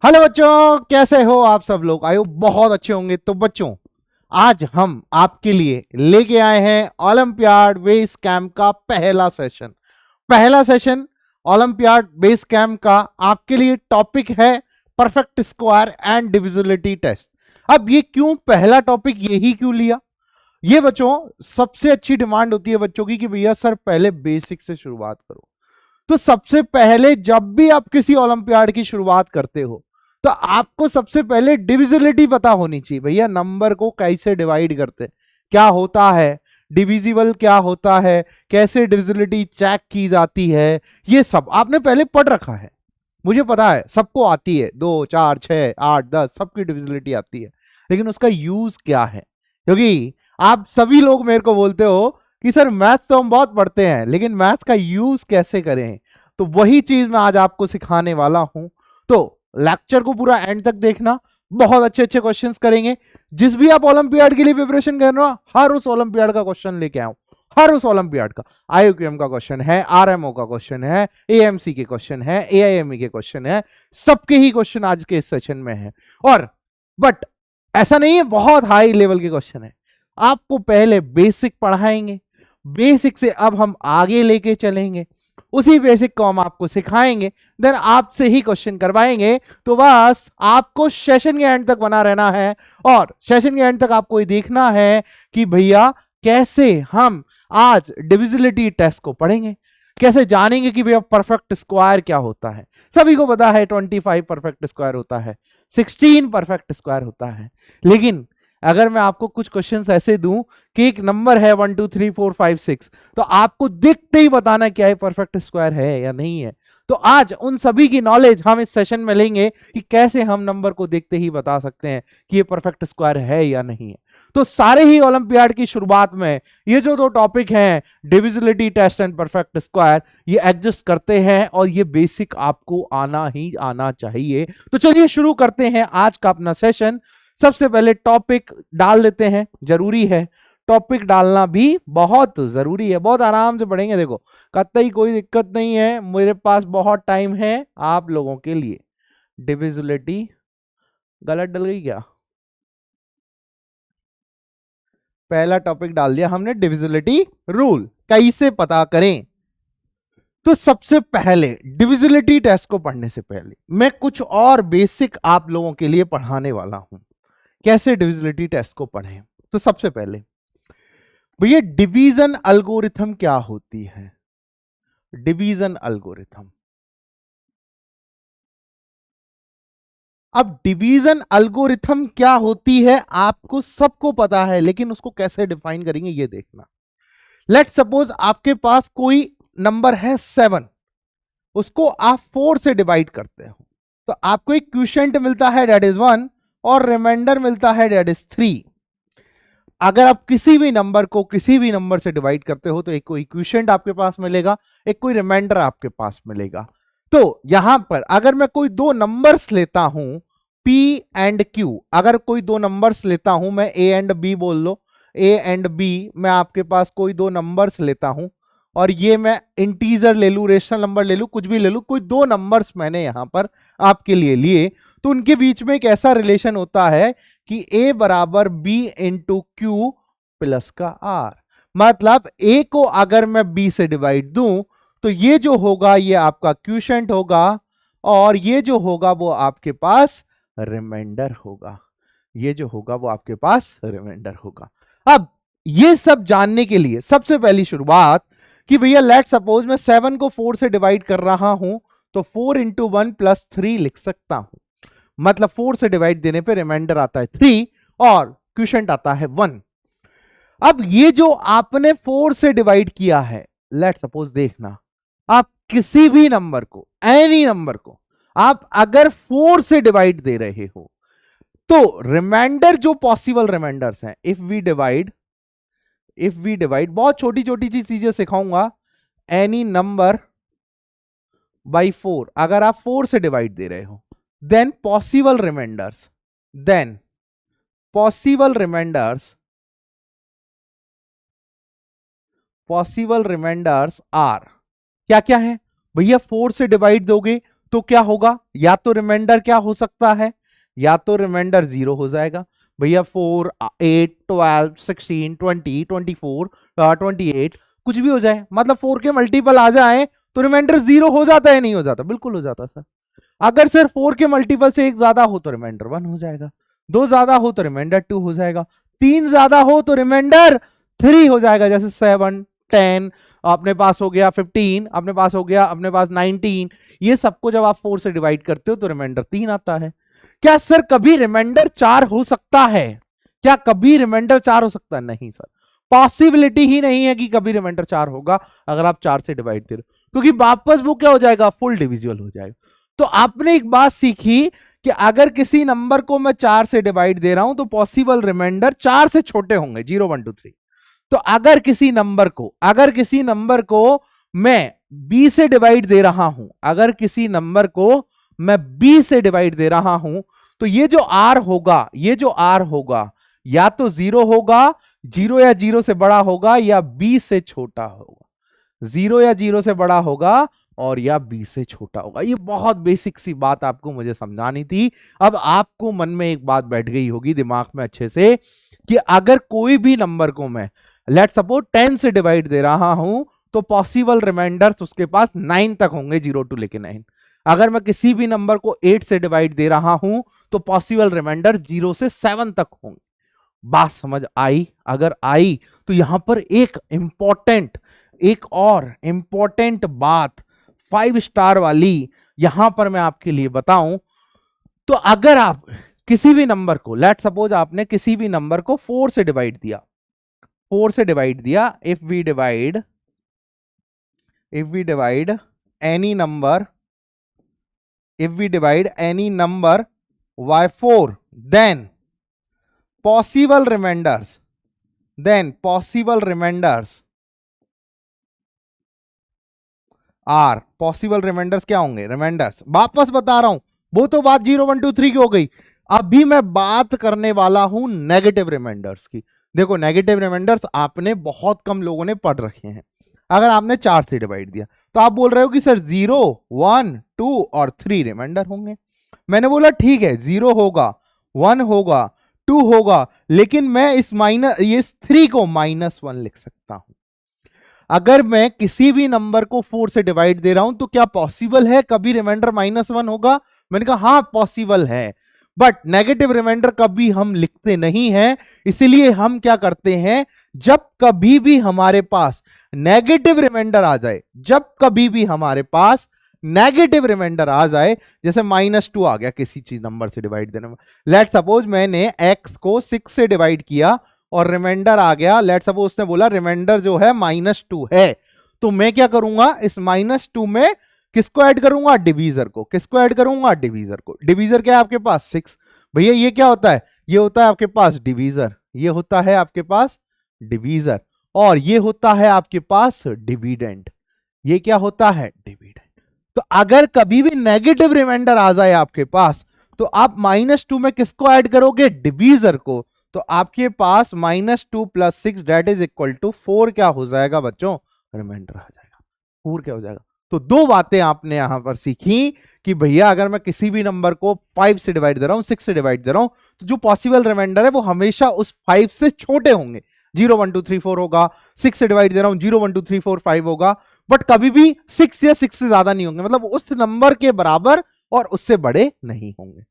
Hello बच्चों, कैसे हो आप सब लोग? आयो बहुत अच्छे होंगे। तो बच्चों, आज हम आपके लिए लेके आए हैं ओलंपियाड बेस कैंप का पहला सेशन ओलंपियाड बेस कैंप का आपके लिए टॉपिक है perfect square and divisibility test. अब ये क्यों पहला टॉपिक यही क्यों लिया? ये बच्चों सबसे अच्छी डिमांड होती है बच्चों की कि भैया सर पहले बेसिक से शुरुआत करो। तो सबसे पहले जब भी आप किसी ओलंपियाड की शुरुआत करते हो तो आपको सबसे पहले डिविजिबिलिटी पता होनी चाहिए। भैया नंबर को कैसे डिवाइड करते, क्या होता है डिविजिबल, क्या होता है, कैसे डिविजिबिलिटी चेक की जाती है, ये सब आपने पहले पढ़ रखा है। मुझे पता है सबको आती है, 2 4 6 8 10 सबकी डिविजिबिलिटी आती है, लेकिन उसका यूज क्या है? क्योंकि आप सभी लोग मेरे को बोलते हो कि सर मैथ्स तो हम बहुत पढ़ते हैं लेकिन मैथ्स का यूज कैसे करें, तो वही चीज मैं आज आपको सिखाने वाला हूं। तो लेक्चर को पूरा एंड तक देखना, बहुत अच्छे अच्छे क्वेश्चंस करेंगे। जिस भी आप ओलंपियाड के लिए प्रिपरेशन कर रहे हो, हर उस ओलंपियाड का क्वेश्चन लेके आऊं, हर उस ओलंपियाड का। आईयूक्यूएम का क्वेश्चन है, आरएमओ का क्वेश्चन है, एएमसी के क्वेश्चन है, एआईएमई के क्वेश्चन है, सबके ही क्वेश्चन आज के इस सेशन में है। और बट ऐसा नहीं है बहुत हाई लेवल के क्वेश्चन है, आपको पहले बेसिक पढ़ाएंगे, बेसिक से अब हम आगे लेके चलेंगे, उसी बेसिक को हम आपको सिखाएंगे, देन आपसे ही क्वेश्चन करवाएंगे। तो बस आपको सेशन के एंड तक बना रहना है और सेशन के एंड तक आपको ये देखना है कि भैया कैसे हम आज डिविजिबिलिटी टेस्ट को पढ़ेंगे, कैसे जानेंगे कि भैया परफेक्ट स्क्वायर क्या होता है। सभी को पता है 25 परफेक्ट स्क्वायर होता है, 16 परफेक्ट स्क्वायर होता है, लेकिन अगर मैं आपको कुछ क्वेश्चंस ऐसे दूं कि एक नंबर है 1 2 3 4 5 6, तो आपको देखते ही बताना क्या है परफेक्ट स्क्वायर है या नहीं है। तो आज उन सभी की नॉलेज हम इस सेशन में लेंगे कि कैसे हम नंबर को देखते ही बता सकते हैं कि ये परफेक्ट स्क्वायर है या नहीं है। तो सारे ही ओलंपियाड की शुरुआत में ये जो दो टॉपिक हैं, divisibility test and perfect square, ये एग्जिस्ट करते हैं और ये बेसिक आपको आना ही आना चाहिए। तो चलिए शुरू करते हैं आज का अपना सेशन। सबसे पहले टॉपिक डाल देते हैं, जरूरी है टॉपिक डालना भी बहुत जरूरी है। बहुत आराम से पढ़ेंगे, देखो कतई कोई दिक्कत नहीं है, मेरे पास बहुत टाइम है आप लोगों के लिए। डिविजिबिलिटी गलत डल गई क्या? पहला टॉपिक डाल दिया हमने, डिविजिबिलिटी रूल कैसे पता करें। तो सबसे पहले डिविजिबिलिटी टेस्ट को पढ़ने से पहले मैं कुछ और बेसिक आप लोगों के लिए पढ़ाने वाला हूं, कैसे डिविजिबिलिटी टेस्ट को पढ़ें। तो सबसे पहले भैया डिवीजन अल्गोरिथम क्या होती है? डिवीजन अल्गोरिथम, अब डिवीजन अल्गोरिथम क्या होती है आपको सबको पता है, लेकिन उसको कैसे डिफाइन करेंगे ये देखना। लेट सपोज आपके पास कोई नंबर है 7, उसको आप 4 से डिवाइड करते हो, तो आपको एक क्वोशिएंट मिलता है दैट इज 1 और रिमाइंडर मिलता है दैट इज 3। अगर आप किसी भी नंबर को किसी भी नंबर से डिवाइड करते हो तो एक कोई क्वोशिएंट आपके पास मिलेगा, एक कोई रिमाइंडर आपके पास मिलेगा। तो यहां पर अगर मैं कोई दो नंबर्स लेता हूं P एंड Q, अगर कोई दो नंबर्स लेता हूं, मैं A एंड B बोल लो, A एंड B, मैं आपके पास कोई दो नंबर्स लेता हूं और ये मैं इंटीजर ले लूं, रेशनल नंबर ले लूं, कुछ भी ले लूं, कोई दो नंबर्स मैंने यहां पर आपके लिए लिए, तो उनके बीच में एक ऐसा रिलेशन होता है कि A बराबर B इंटू क्यू प्लस का R। मतलब A को अगर मैं B से डिवाइड दूं तो ये जो होगा ये आपका क्वोशिएंट होगा और ये जो होगा वो आपके पास रिमाइंडर होगा, ये जो होगा वो आपके पास रिमाइंडर होगा। अब ये सब जानने के लिए सबसे पहली शुरुआत कि भैया लेट सपोज मैं 7 को 4 से डिवाइड कर रहा हूं, तो 4 इंटू 1 प्लस 3 लिख सकता हूं। मतलब 4 से डिवाइड देने पे रिमाइंडर आता है 3 और क्वोशिएंट आता है 1। अब ये जो आपने 4 से डिवाइड किया है, लेट सपोज देखना, आप किसी भी नंबर को, एनी नंबर को आप अगर 4 से डिवाइड दे रहे हो तो रिमाइंडर जो पॉसिबल रिमाइंडर्स हैं, इफ वी डिवाइड, बहुत छोटी छोटी चीजें सिखाऊंगा, एनी नंबर बाई 4, अगर आप 4 से डिवाइड दे रहे हो, देन पॉसिबल रिमाइंडर्स आर क्या क्या है भैया? 4 से डिवाइड दोगे तो क्या होगा, या तो रिमाइंडर क्या हो सकता है, या तो रिमाइंडर 0 हो जाएगा भैया, 4 8 12 16 20 24 28 कुछ भी हो जाए, मतलब 4 के मल्टीपल आ जाए तो रिमाइंडर 0 हो जाता है, नहीं हो जाता, बिल्कुल हो जाता सर। अगर सिर्फ 4 के मल्टीपल से एक ज्यादा हो तो रिमाइंडर 1 हो जाएगा, 2 ज्यादा हो तो रिमाइंडर 2 हो जाएगा, 3 ज्यादा हो तो रिमाइंडर 3 हो जाएगा, जैसे 7 10 अपने पास हो गया, 15 अपने पास हो गया, अपने पास 19, ये सबको जब आप 4 से डिवाइड करते हो तो रिमाइंडर 3 आता है। क्या सर कभी रिमाइंडर 4 हो सकता है, क्या कभी रिमाइंडर 4 हो सकता है, नहीं सर, पॉसिबिलिटी ही नहीं है कि कभी रिमाइंडर 4 होगा अगर आप 4 से डिवाइड दे रहे हो, क्योंकि वापस वो क्या हो जाएगा, फुल डिविजिबल हो जाएगा। तो आपने एक बात सीखी कि अगर किसी नंबर को मैं 4 से डिवाइड दे रहा हूं तो पॉसिबल रिमाइंडर 4 से छोटे होंगे, 0 1 2 3। तो अगर किसी नंबर को मैं b से डिवाइड दे रहा हूं, अगर किसी नंबर को मैं b से डिवाइड दे रहा हूं, तो ये जो r होगा, ये जो r होगा, या तो 0 होगा, 0 या 0 से बड़ा होगा, या b से छोटा होगा, 0 या 0 से बड़ा होगा और या b से छोटा होगा। ये बहुत बेसिक सी बात आपको मुझे समझानी थी। अब आपको मन में एक बात बैठ गई होगी दिमाग में अच्छे से, कि अगर कोई भी नंबर को मैं लेट सपोज 10 से डिवाइड दे रहा हूं तो पॉसिबल रिमाइंडर्स उसके पास 9 तक होंगे, 0 टू लेके 9। अगर मैं किसी भी नंबर को 8 से डिवाइड दे रहा हूं तो पॉसिबल रिमाइंडर 0 से 7 तक होंगे। बात समझ आई? अगर आई तो यहां पर एक और इंपॉर्टेंट बात 5 स्टार वाली यहां पर मैं आपके लिए बताऊं, तो अगर आप किसी भी नंबर को लेट सपोज आपने किसी भी नंबर को 4 से डिवाइड दिया, 4 से डिवाइड दिया, if we divide any number, if we divide any number by 4, then possible remainders, are possible remainders क्या होंगे, रिमाइंडर्स वापस बता रहा हूं, वो तो बात 0 1 2 3 की हो गई, अभी मैं बात करने वाला हूं नेगेटिव रिमाइंडर्स की। देखो नेगेटिव रिमाइंडर्स आपने बहुत कम लोगों ने पढ़ रखे हैं। अगर आपने 4 से डिवाइड दिया तो आप बोल रहे हो कि सर 0 1 2 और 3 रिमाइंडर होंगे। मैंने बोला ठीक है, 0 होगा, 1 होगा, 2 होगा, लेकिन मैं इस इस 3 को -1 लिख सकता हूं। अगर मैं किसी भी नंबर को 4 से डिवाइड दे रहा हूं तो क्या पॉसिबल है कभी रिमाइंडर -1 होगा? मैंने कहा हाँ पॉसिबल है, बट नेगेटिव रिमाइंडर कभी हम लिखते नहीं हैं। इसलिए हम क्या करते हैं, जब कभी भी हमारे पास नेगेटिव रिमाइंडर आ जाए, जब कभी भी हमारे पास नेगेटिव रिमाइंडर आ जाए, जैसे -2 आ गया किसी चीज नंबर से डिवाइड देने में, लेट सपोज मैंने x को 6 से डिवाइड किया और रिमाइंडर आ गया, लेट सपोज उसने बोला रिमाइंडर जो है -2 है, तो मैं क्या करूंगा, इस -2 में किसको ऐड करूंगा, डिवीजर को। किसको ऐड करूंगा, डिवीजर को। डिवीजर क्या है आपके पास, 6। भैया ये क्या होता है, ये होता है आपके पास डिवीजर, ये होता है आपके पास डिवीजर, और ये होता है आपके पास डिविडेंड। ये क्या होता है, डिविडेंड। तो अगर कभी भी नेगेटिव रिमाइंडर आ जाए आपके पास, तो आप -2 में किसको ऐड करोगे, डिवीजर को। तो आपके पास -2 + 6 दैट इज इक्वल टू 4 क्या हो जाएगा बच्चों, रिमाइंडर आ जाएगा। 4 क्या हो जाएगा। तो दो बातें आपने यहां पर सीखी कि भैया अगर मैं किसी भी नंबर को 5 से डिवाइड दे रहा हूं, 6 से डिवाइड दे रहा हूं, तो जो पॉसिबल रिमाइंडर है वो हमेशा उस 5 से छोटे होंगे। 0 1 2 3 4 होगा, 6 से डिवाइड दे रहा हूं 0 1 2 3 4 5 होगा, बट कभी भी 6 या 6 से ज्यादा नहीं होंगे, मतलब उस नंबर के बराबर और उससे बड़े नहीं होंगे।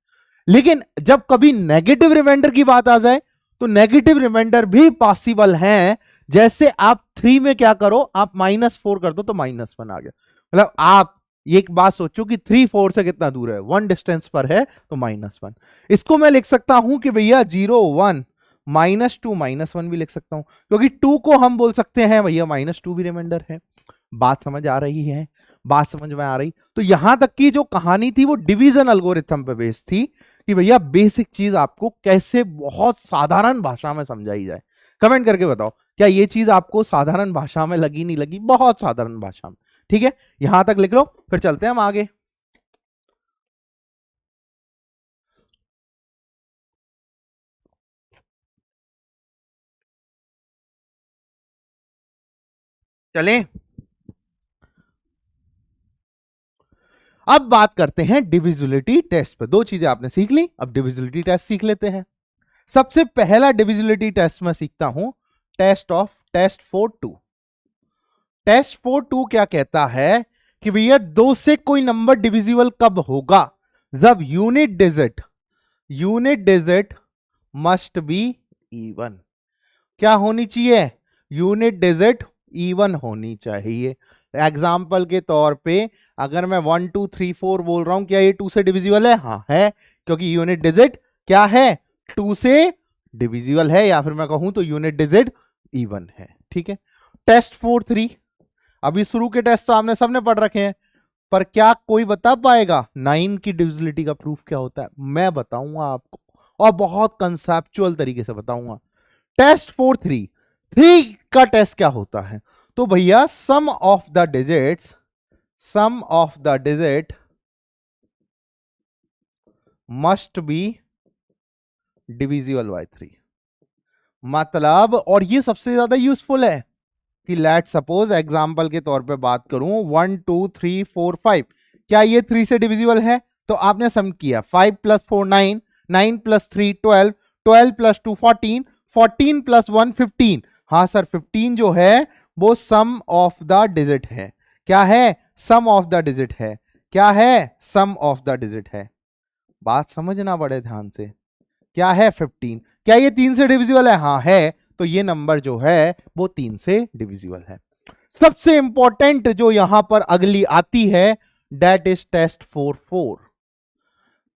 लेकिन जब कभी नेगेटिव रिमाइंडर की बात आ जाए तो नेगेटिव रिमाइंडर भी पॉसिबल हैं। जैसे आप 3 में क्या करो, आप -4 कर दो तो -1 आ गया। मतलब आप एक बात सोचो कि 3 4 से कितना दूर है, 1 डिस्टेंस पर है, तो -1। इसको मैं लिख सकता हूं कि भैया 0 1 -2 -1 भी लिख सकता हूं, क्योंकि 2 को हम बोल सकते हैं भैया -2 भी रिमाइंडर है। बात समझ आ रही है, बात समझ में आ रही। तो यहां तक की जो कहानी थी वो डिवीजन एल्गोरिथम पे बेस्ड थी, कि भैया बेसिक चीज आपको कैसे बहुत साधारण भाषा में समझाई जाए। कमेंट करके बताओ क्या ये चीज आपको साधारण भाषा में लगी, नहीं लगी, बहुत साधारण भाषा में। ठीक है, यहां तक लिख लो, फिर चलते हैं हम आगे। चलें। अब बात करते हैं डिविजिबिलिटी टेस्ट पे। दो चीजें आपने सीख ली, अब डिविजिबिलिटी टेस्ट सीख लेते हैं। सबसे पहला डिविजिबिलिटी टेस्ट मैं सीखता हूं, टेस्ट 4-2। टेस्ट 4-2 क्या कहता है कि भैया दो से कोई नंबर डिविजिबल कब होगा, जब unit digit must be even. क्या होनी चाहिए? यूनिट डिजिट इवन होनी चाहिए। एग्जाम्पल के तौर पे अगर मैं 1 2 3 4 बोल रहा हूं, क्या ये 2 से डिविजिबल है? हाँ है, क्योंकि यूनिट डिजिट क्या है? 2 से डिविजिबल है, या फिर मैं कहूं तो यूनिट डिजिट इवन है। ठीक है। टेस्ट 4-3, अभी शुरू के टेस्ट तो आपने सबने पढ़ रखे हैं, पर क्या कोई बता पाएगा 9 की डिविजिबिलिटी का प्रूफ क्या होता है? मैं बताऊंगा आपको, और बहुत कंसेप्चुअल तरीके से बताऊंगा। टेस्ट 4-3 का टेस्ट क्या होता है? तो भैया sum of the digit must be divisible by 3। मतलब, और ये सबसे ज्यादा यूजफुल है कि लेट सपोज एग्जांपल के तौर पे बात करूं, 1 2 3 4 5, क्या ये 3 से डिविजिबल है? तो आपने सम किया, 5 + 4 9, 9 + 3 12, 12 + 2 14, 14 + 1 15। हाँ सर, 15 जो है वो सम ऑफ द डिजिट है। क्या है? सम ऑफ द डिजिट है। क्या है? सम ऑफ द डिजिट है। बात समझना बड़े ध्यान से। क्या है? 15। क्या ये 3 से डिविजिबल है? हाँ है, तो ये नंबर जो है वो 3 से डिविजिबल है। सबसे इंपॉर्टेंट जो यहां पर अगली आती है, दैट इज टेस्ट 4-4।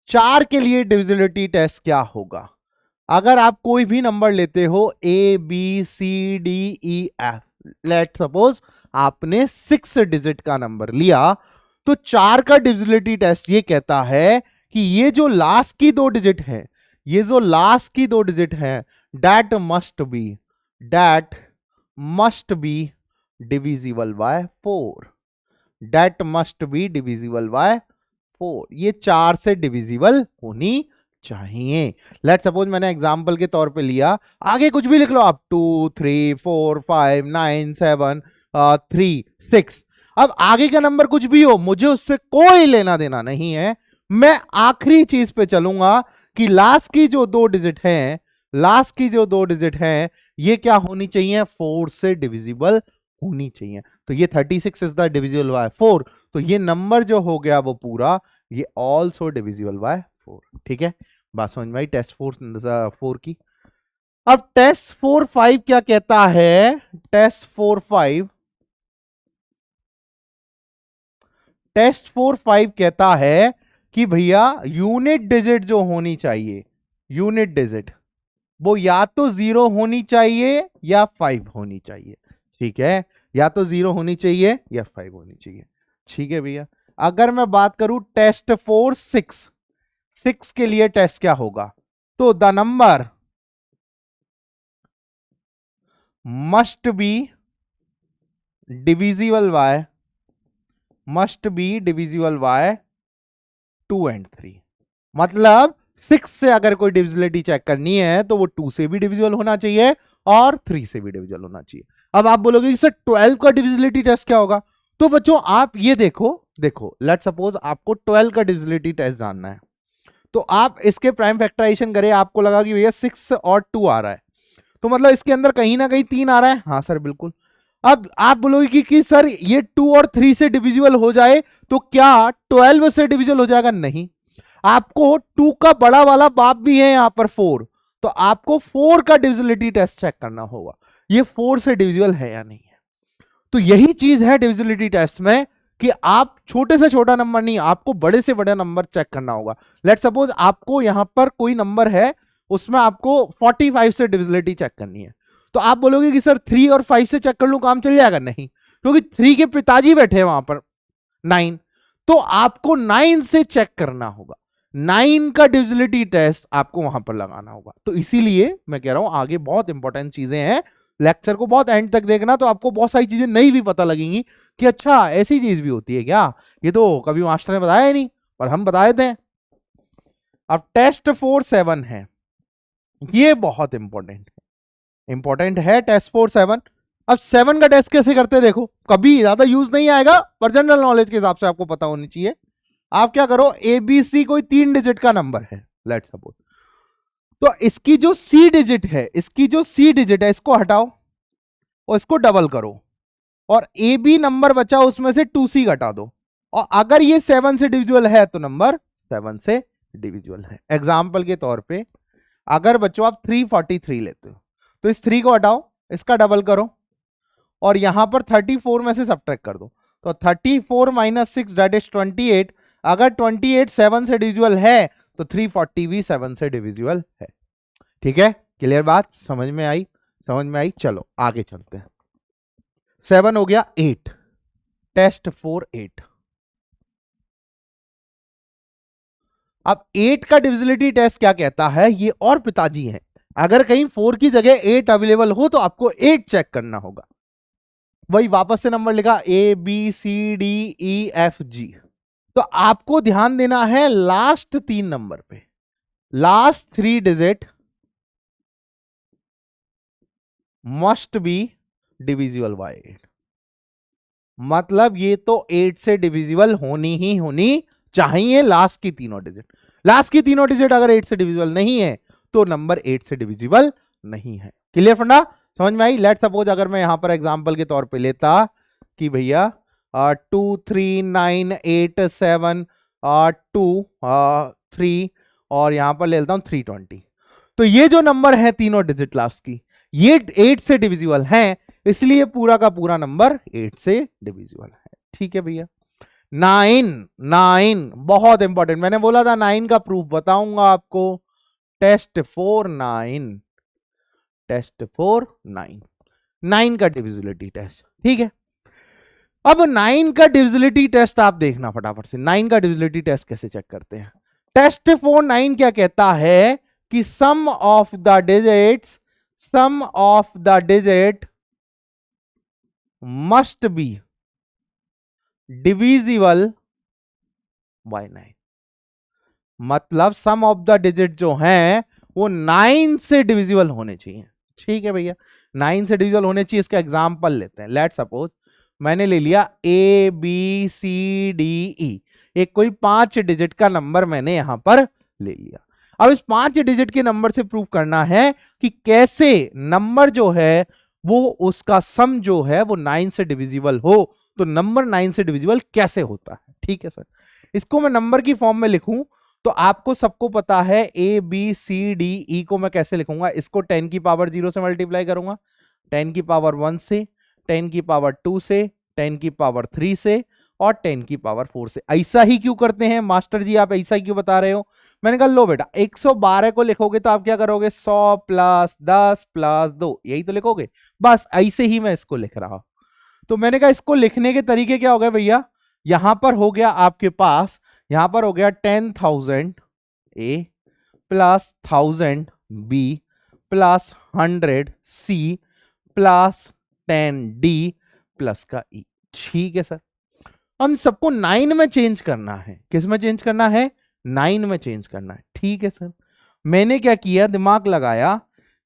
4 के लिए डिविजिबिलिटी टेस्ट क्या होगा? अगर आप कोई भी नंबर लेते हो, ABCDEF, लेट सपोज आपने 6 डिजिट का नंबर लिया, तो 4 का डिविजिबिलिटी टेस्ट ये कहता है कि ये जो लास्ट की दो डिजिट है, that must be divisible bye 4। That must be divisible bye 4। ये 4 से डिविजिबल होनी चाहिए। लेट सपोज मैंने एग्जांपल के तौर पे लिया, आगे कुछ भी लिख लो आप, 2 3 4 5 9 7 3 6। अब आगे का नंबर कुछ भी हो, मुझे उससे कोई लेना देना नहीं है। मैं आखिरी चीज पे चलूंगा कि लास्ट की जो दो डिजिट हैं, ये क्या होनी चाहिए? 4 से डिविजिबल होनी चाहिए। तो ये 36 इज द डिविजिबल बाय 4, तो ये नंबर जो हो गया वो पूरा, ये ऑल्सो डिविजिबल बाय 4। ठीक है, बात समझ में आई टेस्ट 4 की। अब टेस्ट 4-5 क्या कहता है? टेस्ट 4-5 कहता है कि भैया यूनिट डिजिट जो होनी चाहिए, यूनिट डिजिट वो या तो 0 होनी चाहिए या 5 होनी चाहिए। ठीक है, या तो 0 होनी चाहिए या 5 होनी चाहिए। ठीक है भैया। अगर मैं बात करूं टेस्ट 4-6 के लिए टेस्ट क्या होगा? तो the number must be divisible bye 2 and 3। मतलब 6 से अगर कोई डिविजिबिलिटी चेक करनी है तो वो 2 से भी डिविजिबल होना चाहिए और 3 से भी डिविजिबल होना चाहिए। अब आप बोलोगे कि सर 12 का डिविजिबिलिटी टेस्ट क्या होगा? तो बच्चों आप ये देखो लेट सपोज आपको 12 का डिविजिबिलिटी टेस्ट जानना है, तो आप इसके प्राइम फैक्टराइजेशन करें, आपको लगा कि भैया 6 और 2 आ रहा है, तो मतलब इसके अंदर कहीं ना कहीं 3 आ रहा है। हाँ सर बिल्कुल। अब आप बोलोगे कि सर ये 2 और 3 से डिविजिबल हो जाए तो क्या 12 से डिविजिबल हो जाएगा? नहीं, आपको 2 का बड़ा वाला बाप भी है यहां पर 4, तो आपको 4 का डिविजिबिलिटी टेस्ट चेक करना होगा, ये 4 से डिविजिबल है या नहीं है। तो यही चीज है डिविजिबिलिटी टेस्ट में कि आप छोटे से छोटा नंबर नहीं, आपको बड़े से बड़ा नंबर चेक करना होगा। लेट सपोज आपको यहां पर कोई नंबर है, उसमें आपको 45 से डिविजिबिलिटी चेक करनी है, तो आप बोलोगे कि सर 3 और 5 से चेक कर लूं, काम चल जाएगा? नहीं, क्योंकि 3 के पिताजी बैठे हैं वहां पर 9, तो आपको 9 से चेक करना होगा। 9 का डिविजिबिलिटी टेस्ट आपको वहां पर लगाना होगा। तो इसीलिए मैं कह रहा हूं आगे बहुत इंपॉर्टेंट चीजें हैं, लेक्चर को बहुत एंड तक देखना, तो आपको बहुत सारी चीजें नहीं भी पता लगेंगी कि अच्छा ऐसी चीज भी होती है क्या, ये तो कभी मास्टर ने बताया ही नहीं, पर हम बता देते हैं। अब टेस्ट 4-7 है, ये बहुत इंपॉर्टेंट है टेस्ट 4-7। अब 7 का टेस्ट कैसे करते हैं देखो, कभी ज्यादा यूज नहीं आएगा पर जनरल नॉलेज के हिसाब से आपको पता होनी चाहिए। आप क्या करो, ABC कोई 3 डिजिट का नंबर है लेट्स सपोज, तो इसकी जो C डिजिट है, इसको हटाओ और इसको डबल करो, और AB नंबर बचा उसमें से 2C घटा दो, और अगर ये 7 से डिविजिबल है तो नंबर 7 से डिविजिबल है। एग्जाम्पल के तौर पे अगर बच्चों आप 343 लेते हो तो इस 3 को हटाओ, इसका डबल करो, और यहां पर 34 में से सब्ट्रैक्ट कर दो, तो 34 माइनस 6 दैट इज 28। अगर 28 7 से डिविजिबल है तो 340 भी 7 से डिविजिबल है। ठीक है, क्लियर बात, समझ में आई? चलो आगे चलते हैं। 7 हो गया 8, टेस्ट 4 8। अब 8 का डिविजिबिलिटी टेस्ट क्या कहता है, ये और पिताजी हैं, अगर कहीं 4 की जगह 8 अवेलेबल हो तो आपको 8 चेक करना होगा। वही वापस से नंबर लिखा ABCDEFG, तो आपको ध्यान देना है लास्ट 3 नंबर पे, last 3 digit must be divisible bye 8, मतलब ये तो 8 से डिविजिबल होनी चाहिए लास्ट की तीनों डिजिट अगर 8 से डिविजिबल नहीं है तो नंबर 8 से डिविजिबल नहीं है। क्लियर फंडा, समझ में आई? लेट सपोज अगर मैं यहां पर एग्जांपल के तौर पे लेता कि भैया 2 3 9 8 7 2 3 और यहां पर ले लेता हूं 320, तो ये जो नंबर है तीनों डिजिट लास्ट की, ये 8 से डिविजिबल हैं, इसलिए पूरा का पूरा नंबर 8 से डिविजिबल है। ठीक है भैया। 9 बहुत इंपॉर्टेंट, मैंने बोला था 9 का प्रूफ बताऊंगा आपको। टेस्ट 4 9 9 का डिविजिबिलिटी टेस्ट। ठीक है, अब 9 का डिविजिबिलिटी टेस्ट आप देखना फटाफट से, 9 का डिविजिबिलिटी टेस्ट कैसे चेक करते हैं। टेस्ट 4 9 क्या कहता है कि sum of the digit must be divisible by 9, मतलब सम ऑफ द डिजिट जो हैं वो 9 से डिविजिबल होने चाहिए। ठीक है भैया, 9 से डिविजिबल होने चाहिए। इसका एग्जांपल लेते हैं। लेट सपोज मैंने ले लिया ABCDE, एक कोई 5 डिजिट का नंबर मैंने यहां पर ले लिया। अब इस 5 डिजिट के नंबर से प्रूव करना है कि कैसे नंबर जो है वो उसका सम जो है वो 9 से डिविजिबल हो, तो नंबर 9 से डिविजिबल कैसे होता है। ठीक है सर, इसको मैं नंबर की फॉर्म में लिखूं तो आपको सबको पता है ABCDE को मैं कैसे लिखूंगा, इसको 10 की पावर 0 से मल्टीप्लाई करूंगा, 10 की पावर 1 से, 10 की पावर 2 से, 10 की पावर 3 से और 10 की पावर 4 से। ऐसा ही क्यों करते हैं मास्टर जी, आप ऐसा ही क्यों बता रहे हो? मैंने कहा लो बेटा, 112 को लिखोगे तो आप क्या करोगे, 100 प्लस 10 प्लस 2, यही तो लिखोगे। बस ऐसे ही मैं इसको लिख रहा हूं। तो मैंने कहा इसको लिखने के तरीके क्या हो गए भैया, यहां पर हो गया आपके पास, यहां पर हो गया 10,000 A plus 1000 B plus 100 C plus 10 D plus का E। ठीक है सर, हम सबको 9 में चेंज करना है। किस में चेंज करना है? 9 में चेंज करना है। ठीक है सर, मैंने क्या किया, दिमाग लगाया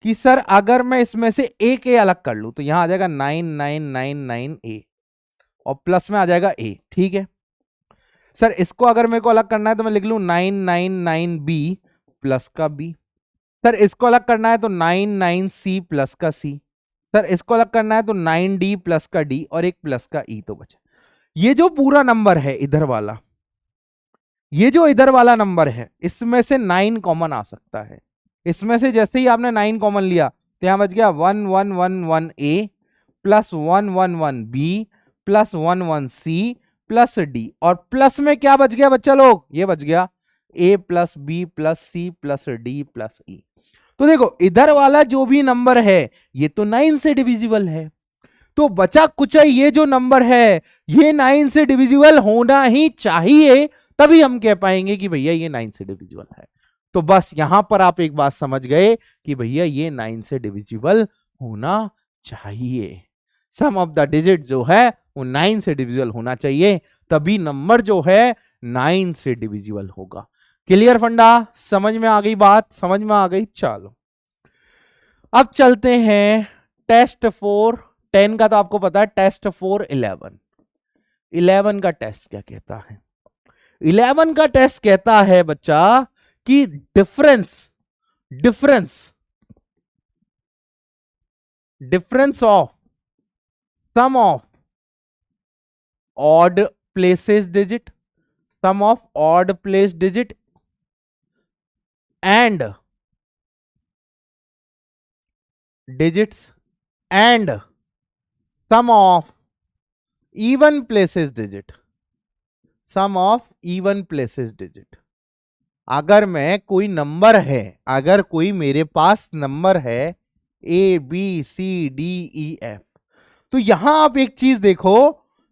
कि सर अगर मैं इसमें से एक A अलग कर लूं तो यहां आ जाएगा 9999A और प्लस में आ जाएगा A। ठीक है सर, इसको अगर मेरे को अलग करना है तो मैं लिख लूं 999B प्लस का B। सर इसको अलग करना है तो 99C प्लस का C। सर इसको अलग करना है तो 9D प्लस का D और एक प्लस का E तो बचा। ये जो पूरा नंबर है इधर वाला, ये जो इधर वाला नंबर है, इसमें से 9 कॉमन आ सकता है। इसमें से जैसे ही आपने 9 कॉमन लिया तो यहां बच गया 1111A plus 111B plus 11C plus D और प्लस में क्या बच गया बच्चा लोग, ये बच गया A plus B plus C plus D plus E। तो देखो इधर वाला जो भी नंबर है ये तो 9 से डिविजिबल है, तो बचा कुचा ये जो नंबर है ये 9 से डिविजिबल होना ही चाहिए, तभी हम कह पाएंगे कि भैया ये 9 से डिविजिबल है। तो बस यहां पर आप एक बात समझ गए कि भैया ये 9 से डिविजिबल होना चाहिए। सम ऑफ द डिजिट जो है वो 9 से डिविजिबल होना चाहिए, तभी नंबर जो है 9 से डिविजिबल होगा। क्लियर फंडा, समझ में आ गई बात, समझ में आ गई। चलो अब चलते हैं टेस्ट 4 10 का, तो आपको पता है टेस्ट 4 11 का टेस्ट क्या कहता है। 11 का टेस्ट कहता है बच्चा कि difference of sum of odd places digit, sum of odd place digit and digits and sum of even places digit, sum of even places digit। अगर मैं कोई नंबर है, अगर कोई मेरे पास नंबर है A B C D E F, तो यहां आप एक चीज देखो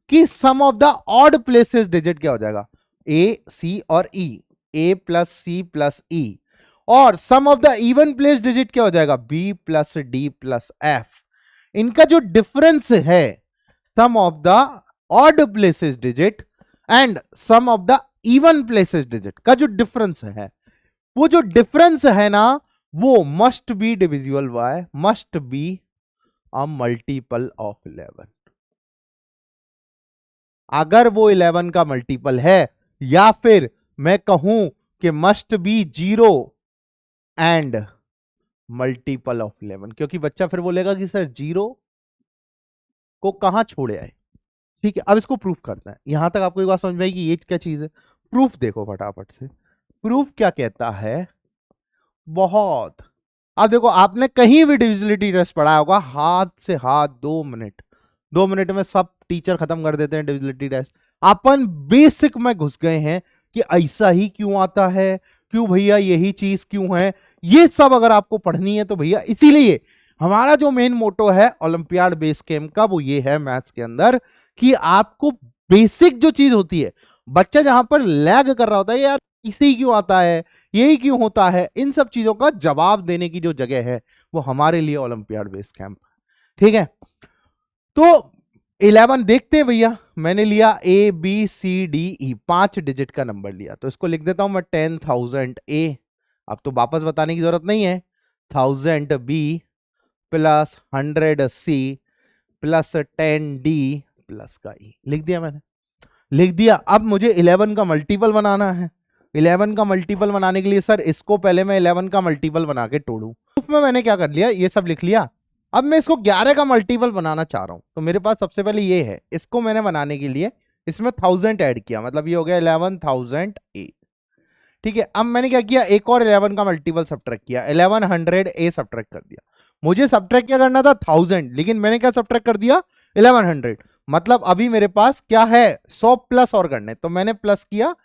कि sum of the odd places digit क्या हो जाएगा, ए सी और ई, ए प्लस सी प्लस ई, और sum of the even place digit क्या हो जाएगा, B plus D plus F. इनका जो डिफरेंस है sum of the odd places digit and sum of the even places digit का जो डिफरेंस है, वो जो डिफरेंस है ना, वो must be divisible bye, must be a multiple of 11। अगर वो 11 का मल्टीपल है, या फिर मैं कहूं कि must be 0 and multiple of 11, क्योंकि बच्चा फिर बोलेगा कि सर 0 को कहां छोड़े आए। ठीक है, अब इसको प्रूफ करते हैं। यहां तक आपको एक बात समझ में आई कि ये क्या चीज है। प्रूफ देखो फटाफट से, प्रूफ क्या कहता है, बहुत। अब देखो, आपने कहीं भी डिविजिबिलिटी टेस्ट पढ़ाया होगा, हाथ से हाथ 2 मिनट में सब टीचर खत्म कर देते हैं डिविजिबिलिटी टेस्ट। अपन बेसिक में घुस गए हैं कि ऐसा ही क्यों आता है, क्यों भैया यही चीज क्यों है, ये सब अगर आपको पढ़नी है तो भैया, इसीलिए हमारा जो मेन मोटो है ओलंपियाड बेस कैंप का, वो ये है मैथ्स के अंदर कि आपको बेसिक जो चीज होती है, बच्चा जहां पर लैग कर रहा होता है, यार इसे ही क्यों आता है, यही क्यों होता है, इन सब चीजों का जवाब देने की जो जगह है वो हमारे लिए ओलंपियाड बेस कैंप। ठीक है, तो 11 देखते हैं भैया। मैंने लिया A B C D E, 5 digit का नंबर लिया, तो इसको लिख देता हूं मैं 10,000 ए। अब तो वापस बताने की जरूरत नहीं है, 1000 B plus 100 C plus 10 D plus का ई, लिख दिया मैंने, लिख दिया। अब मुझे 11 का मल्टीपल बनाना है। 11 का मल्टीपल बनाने के लिए सर इसको पहले मैं 11 का मल्टीपल बना के तोड़ू। प्रूफ में मैंने क्या कर लिया, ये सब लिख लिया। अब मैं इसको 11 का मल्टीपल बनाना चाह रहा हूं, तो मेरे पास सबसे पहले ये है, इसको मैंने बनाने के लिए इसमें 1000 ऐड किया, मतलब ये हो गया 11,000 ए। ठीक है, अब मैंने क्या किया, एक और 11 का मल्टीपल सब्ट्रैक्ट किया, 1100 ए सब्ट्रैक्ट कर दिया। मुझे सब्ट्रैक्ट क्या करना था 1000, लेकिन मैंने क्या सब्ट्रैक्ट कर दिया 1100, मतलब अभी मेरे पास क्या है 100 प्लस और करने, तो मैंने प्लस किया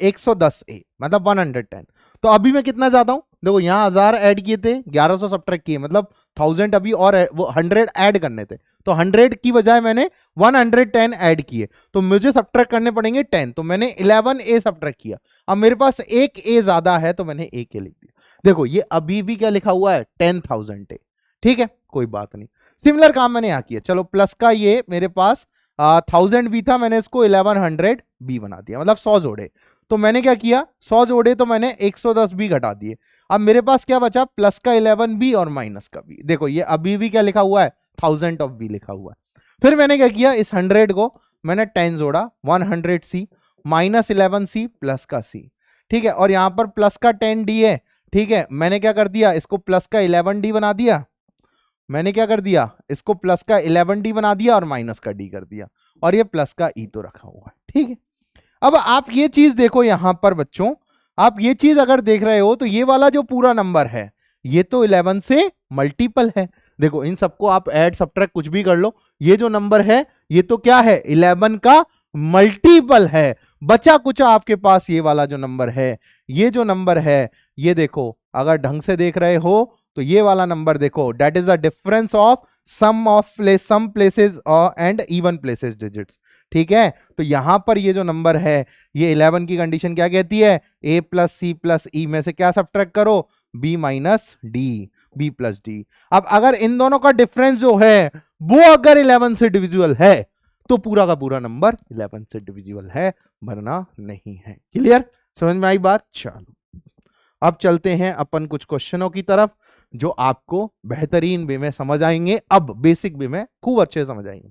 110 ए, मतलब 110। तो अभी मैं कितना ज्यादा हूं, देखो यहां 1000 ऐड किए थे, 1100 सब्ट्रैक्ट किए, मतलब 1000 अभी और वो 100 ऐड करने थे, तो 100 की बजाय मैंने 110 ऐड किए, तो मुझे सब्ट्रैक्ट करने पड़ेंगे 10, तो मैंने 11 ए सब्ट्रैक्ट किया। अब मेरे पास एक ए ज्यादा है, तो मैंने ए के लिख दिया। देखो ये अभी भी क्या लिखा हुआ है 10,000 ए। ठीक है, कोई बात नहीं, सिमिलर काम मैंने यहां किया। चलो प्लस का ये मेरे पास 1000 भी था, मैंने इसको 1100 बी बना दिया, मतलब 100 जोड़े। तो मैंने क्या किया, 100 जोड़े तो मैंने 110 भी घटा दिए। अब मेरे पास क्या बचा, प्लस का 11 बी और माइनस का बी। देखो ये अभी भी क्या लिखा हुआ है 1000 ऑफ बी लिखा हुआ है। फिर मैंने क्या किया, इस 100 को मैंने 10 जोड़ा, 100 सी माइनस 11 सी प्लस का सी। ठीक है, और यहां पर प्लस का 10 डी है। ठीक है, मैंने क्या कर दिया, इसको प्लस का 11 डी बना दिया। मैंने क्या कर दिया, इसको प्लस का 11 डी बना दिया और माइनस का डी कर दिया, और ये प्लस का ई तो रखा हुआ है। ठीक है, अब आप ये चीज देखो यहां पर बच्चों, आप ये चीज अगर देख रहे हो तो ये वाला जो पूरा नंबर है ये तो 11 से मल्टीपल है। देखो इन सबको आप ऐड सब्ट्रैक्ट कुछ भी कर लो, ये जो नंबर है ये तो क्या है 11 का मल्टीपल है। बचा कुछ आपके पास ये वाला जो नंबर है, ये जो नंबर है ये देखो, अगर ढंग से देख रहे हो तो ये वाला नंबर देखो, that is the difference of sum places and even places digits. ठीक है, तो यहां पर ये जो नंबर है, ये 11 की कंडीशन क्या कहती है, a प्लस सी प्लस ई में से क्या सब्ट्रैक्ट करो, b minus D, b plus D. अब अगर इन दोनों का डिफरेंस जो है वो अगर 11 से डिविजिबल है, तो पूरा का पूरा नंबर 11 से डिविजिबल है, वरना नहीं है। क्लियर, समझ में आई बात। चलो अब चलते हैं अपन कुछ क्वेश्चनों की तरफ, जो आपको बेहतरीन वे में समझ आएंगे, अब बेसिक वे में खूब अच्छे समझ आएंगे।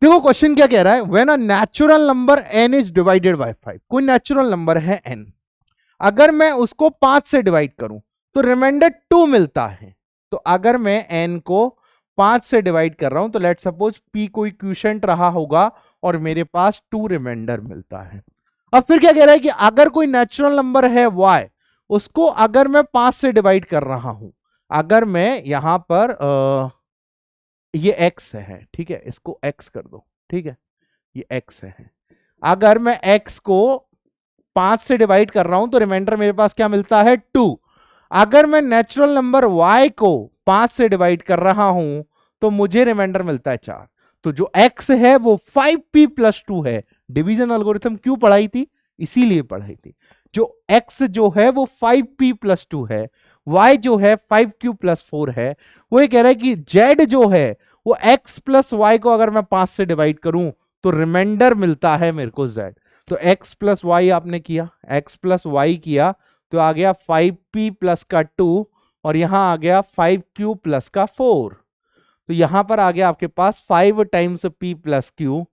देखो क्वेश्चन क्या कह रहा है, when a natural number n is divided by 5, कोई नेचुरल नंबर है n, अगर मैं उसको 5 से डिवाइड करूं तो रिमाइंडर 2 मिलता है। तो अगर मैं n को 5 से डिवाइड कर रहा हूं तो लेट सपोज p कोई क्वोशिएंट रहा होगा और मेरे पास 2 रिमाइंडर मिलता है। अब फिर क्या कह रहा है कि अगर कोई नेचुरल नंबर है y, उसको अगर मैं 5 से डिवाइड कर रहा हूं, अगर मैं यहां पर ये x है, ठीक है, इसको x कर दो, ठीक है, ये x है, अगर मैं x को 5 से डिवाइड कर रहा हूं तो रिमाइंडर मेरे पास क्या मिलता है 2। अगर मैं नेचुरल नंबर y को 5 से डिवाइड कर रहा हूं तो मुझे रिमाइंडर मिलता है 4। तो जो x है वो 5p + 2 है। डिवीजन एल्गोरिथम क्यों पढ़ाई थी, इसीलिए पढ़ाई थी। जो x जो है वो 5p + 2 है, y जो है 5q + 4 है। वो ये कह रहा है कि z जो है वो x + y को अगर मैं 5 से डिवाइड करूं तो रिमाइंडर मिलता है मेरे को z। तो x + y आपने किया, x + y किया तो आ गया 5p + का 2 और यहां आ गया 5q + का 4। तो यहां पर आ गया आपके पास 5 टाइम्स p + q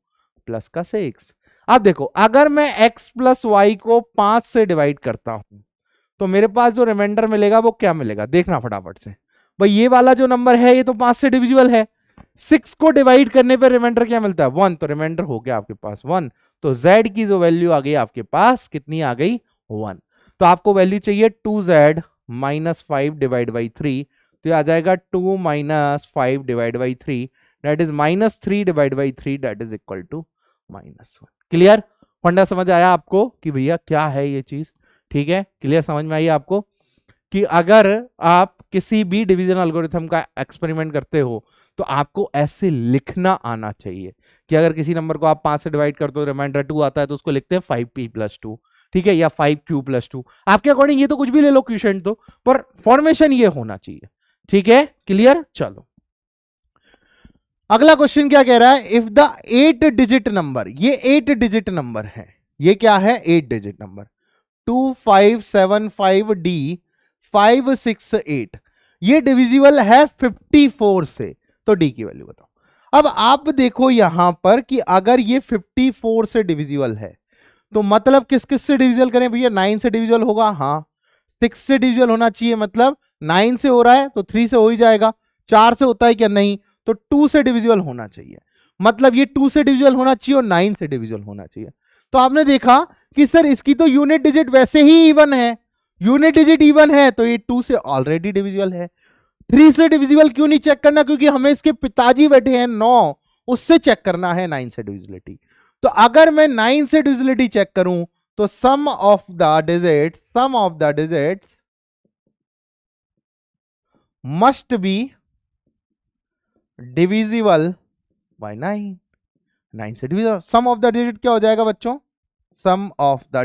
+ का 6। अब देखो अगर मैं x + y को 5 से डिवाइड करता हूं तो मेरे पास जो रिमाइंडर मिलेगा वो क्या मिलेगा, देखना फटाफट से। भाई ये वाला जो नंबर है ये तो 5 से डिविजिबल है, 6 को डिवाइड करने पर रिमाइंडर क्या मिलता है 1, तो रिमाइंडर हो गया आपके पास 1। तो z की जो वैल्यू आ गई आपके पास कितनी आ गई 1। तो आपको वैल्यू चाहिए 2z - 5 डिवाइड बाई 3, तो आ जाएगा 2 - 5 divide by 3 that is -3 divide by 3 that is equal to -1। Clear, फंडा समझ आया आपको कि भैया क्या है ये चीज, ठीक है, क्लियर समझ में आई आपको कि अगर आप किसी भी डिवीजन एल्गोरिथम का एक्सपेरिमेंट करते हो तो आपको ऐसे लिखना आना चाहिए कि अगर किसी नंबर को आप 5 से डिवाइड करते हो रिमाइंडर 2 आता है तो उसको लिखते हैं 5p + 2, ठीक है, या 5q + 2, आपके अकॉर्डिंग ये तो कुछ भी ले लो क्वेश्चन, तो पर फॉर्मेशन ये होना चाहिए, ठीक है, क्लियर। चलो अगला क्वेश्चन क्या कह रहा है, इफ द 8 डिजिट नंबर, ये 8 डिजिट नंबर है, ये क्या है 8 डिजिट नंबर 2575D 568, ये डिविजिबल है 54 से, तो डी की वैल्यू बताओ। अब आप देखो यहां पर कि अगर ये 54 से डिविजिबल है तो मतलब किस किस से डिविजिबल करें भैया, 9 से डिविजिबल होगा, हाँ 6 से डिविजिबल होना चाहिए, मतलब 9 से हो रहा है तो 3 से हो ही जाएगा, 4 से होता है क्या, नहीं, तो 2 से डिविजिबल होना चाहिए, मतलब ये 2 से डिविजिबल होना चाहिए और 9 से डिविजिबल होना चाहिए। तो आपने देखा कि सर इसकी तो यूनिट डिजिट वैसे ही इवन है, यूनिट डिजिट इवन है तो ये 2 से ऑलरेडी डिविजिबल है। 3 से डिविजिबल क्यों नहीं चेक करना, क्योंकि हमें इसके पिताजी बैठे हैं 9, उससे चेक करना है 9 से डिविजिबिलिटी। तो अगर मैं 9 से डिविजिबिलिटी चेक करूं तो sum of the digits must be divisible by 9। 9 से divisible, sum of the digit क्या हो जाएगा बच्चों, सम ऑफ द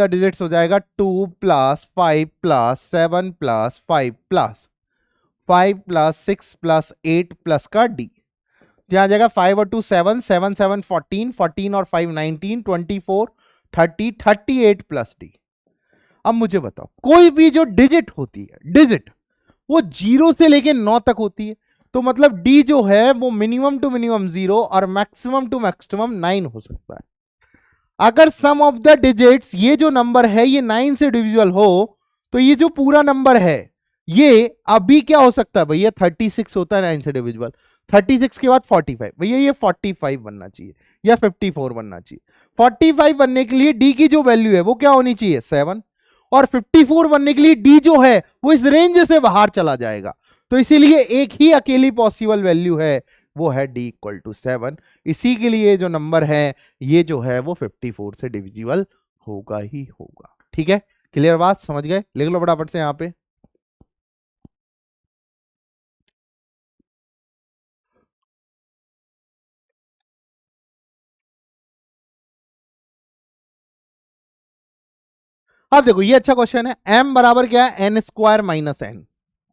डिजिट्स हो जाएगा 2 + 5 + 7 + 5 + 5 + 6 + 8 + का डी, यहां जाएगा 5 और 2 7, 7 7 14, 14 और 5 19, 24 30, 38 + डी। अब मुझे बताओ कोई भी जो डिजिट होती है, डिजिट वो 0 से लेके 9 तक होती है, तो मतलब डी जो है वो मिनिमम टू मिनिमम 0 और मैक्सिमम टू मैक्सिमम 9 हो सकता है। अगर सम ऑफ द डिजिट्स, ये जो नंबर है ये 9 से डिविजिबल हो तो ये जो पूरा नंबर है ये अभी क्या हो सकता है भैया 36 होता है 9 से डिविजिबल, 36 के बाद 45, भैया ये 45 बनना चाहिए या 54 बनना चाहिए। 45 बनने के लिए डी की जो वैल्यू है वो क्या होनी चाहिए 7, और 54 बनने के लिए डी जो है वो इस रेंज से बाहर चला जाएगा, तो इसीलिए एक ही अकेली पॉसिबल वैल्यू है वो है d = 7। इसी के लिए जो नंबर है ये जो है वो 54 से डिविजिबल होगा ही होगा, ठीक है, क्लियर बात, समझ गए, लिख लो फटाफट से यहां पे। अब देखो ये अच्छा क्वेश्चन है, m बराबर क्या है n² - n,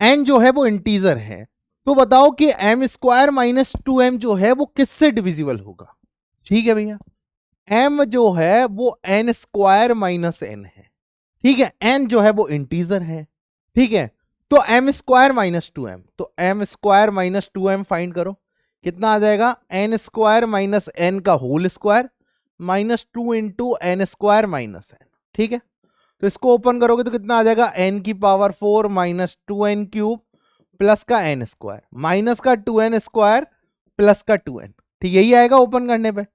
n जो है वो इंटीजर है, तो बताओ कि m² - 2m जो है वो किससे डिविजिबल होगा, ठीक है भैया, m जो है वो n² - n है, ठीक है, n जो है वो इंटीजर है, ठीक है, तो M square minus two M, तो M square minus two M find करो, कितना आ जाएगा, एन स्क्वायर माइनस एन का whole square minus two into N square minus N. ठीक है, तो इसको ओपन करोगे तो कितना आ जाएगा, एन की power 4 minus two N cube plus का एन स्क्वायर माइनस का टू एन स्क्वायर प्लस का टू एन। ठीक, यही आएगा ओपन करने पे,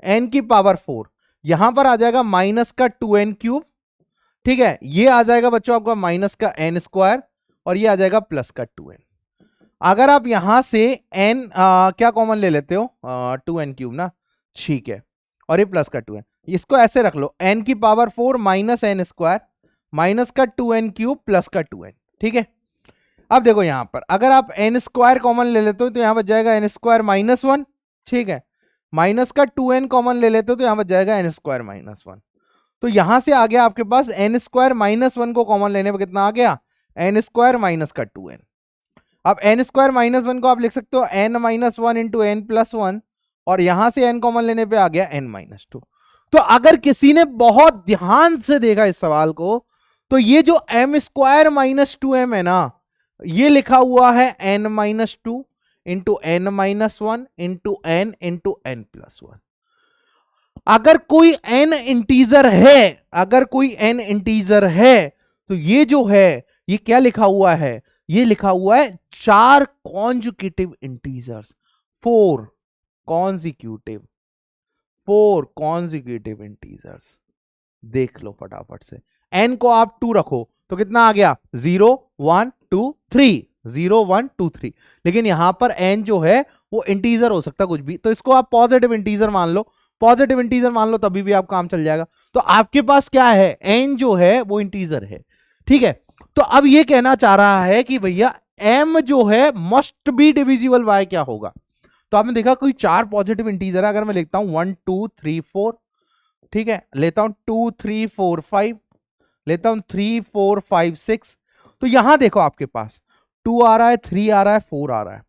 एन की पावर 4, यहां पर आ जाएगा माइनस का टू एन क्यूब। ठीक है, ये आ जाएगा बच्चों आपका माइनस का एन स्क्वायर और ये आ जाएगा प्लस का टू एन। अगर आप यहां से एन क्या कॉमन ले लेते हो, टू एन क्यूब ना, ठीक है, और ये प्लस का टू एन, इसको ऐसे रख लो, एन की power 4 minus N square minus का टू एन क्यूब प्लस का टू एन। ठीक है, अब देखो यहां पर अगर आप एन स्क्वायर कॉमन ले लेते हो तो यहां बच जाएगा एन स्क्वायर माइनस वन। ठीक है, माइनस का टू एन कॉमन ले लेते हो तो यहां बच जाएगा एन स्क्वायर माइनस वन। तो यहां से आ गया आपके पास एन स्क्वायर माइनस वन को कॉमन लेने पर कितना आ गया, एन स्क्वायर माइनस का टू एन। अब एन स्क्वायर माइनस वन को आप लिख सकते हो N minus one into N plus one, और यहां से एन कॉमन लेने पे आ गया एन माइनस टू। तो अगर किसी ने बहुत ध्यान से देखा इस सवाल को तो ये जो M square minus two M है ना, ये लिखा हुआ है N minus two into N minus one into N plus one. अगर कोई एन इंटीजर है, अगर कोई एन इंटीजर है तो ये जो है ये क्या लिखा हुआ है, ये लिखा हुआ है चार conjugative integers, four consecutive integers. देख लो फटाफट से, एन को आप टू रखो तो कितना आ गया, 0 1 2 3, 0 1 2 3। लेकिन यहां पर एन जो है वो इंटीजर हो सकता कुछ भी, तो इसको आप पॉजिटिव इंटीजर मान लो, पॉजिटिव इंटीजर मान लो, तभी भी आप काम चल जाएगा। तो आपके पास क्या है, एन जो है वो इंटीजर है। ठीक है, तो अब ये कहना चाह रहा है कि भैया m जो है मस्ट बी डिविजिबल बाय क्या होगा। तो आपने देखा कोई चार पॉजिटिव इंटीजर है, अगर मैं लिखता हूं 1 2 3 4, ठीक है, लेता हूं 2 3 4 5, लेता हूं 3 4 5 6, तो यहां देखो आपके पास 2 आ रहा है, 3 आ रहा है, 4 आ रहा है,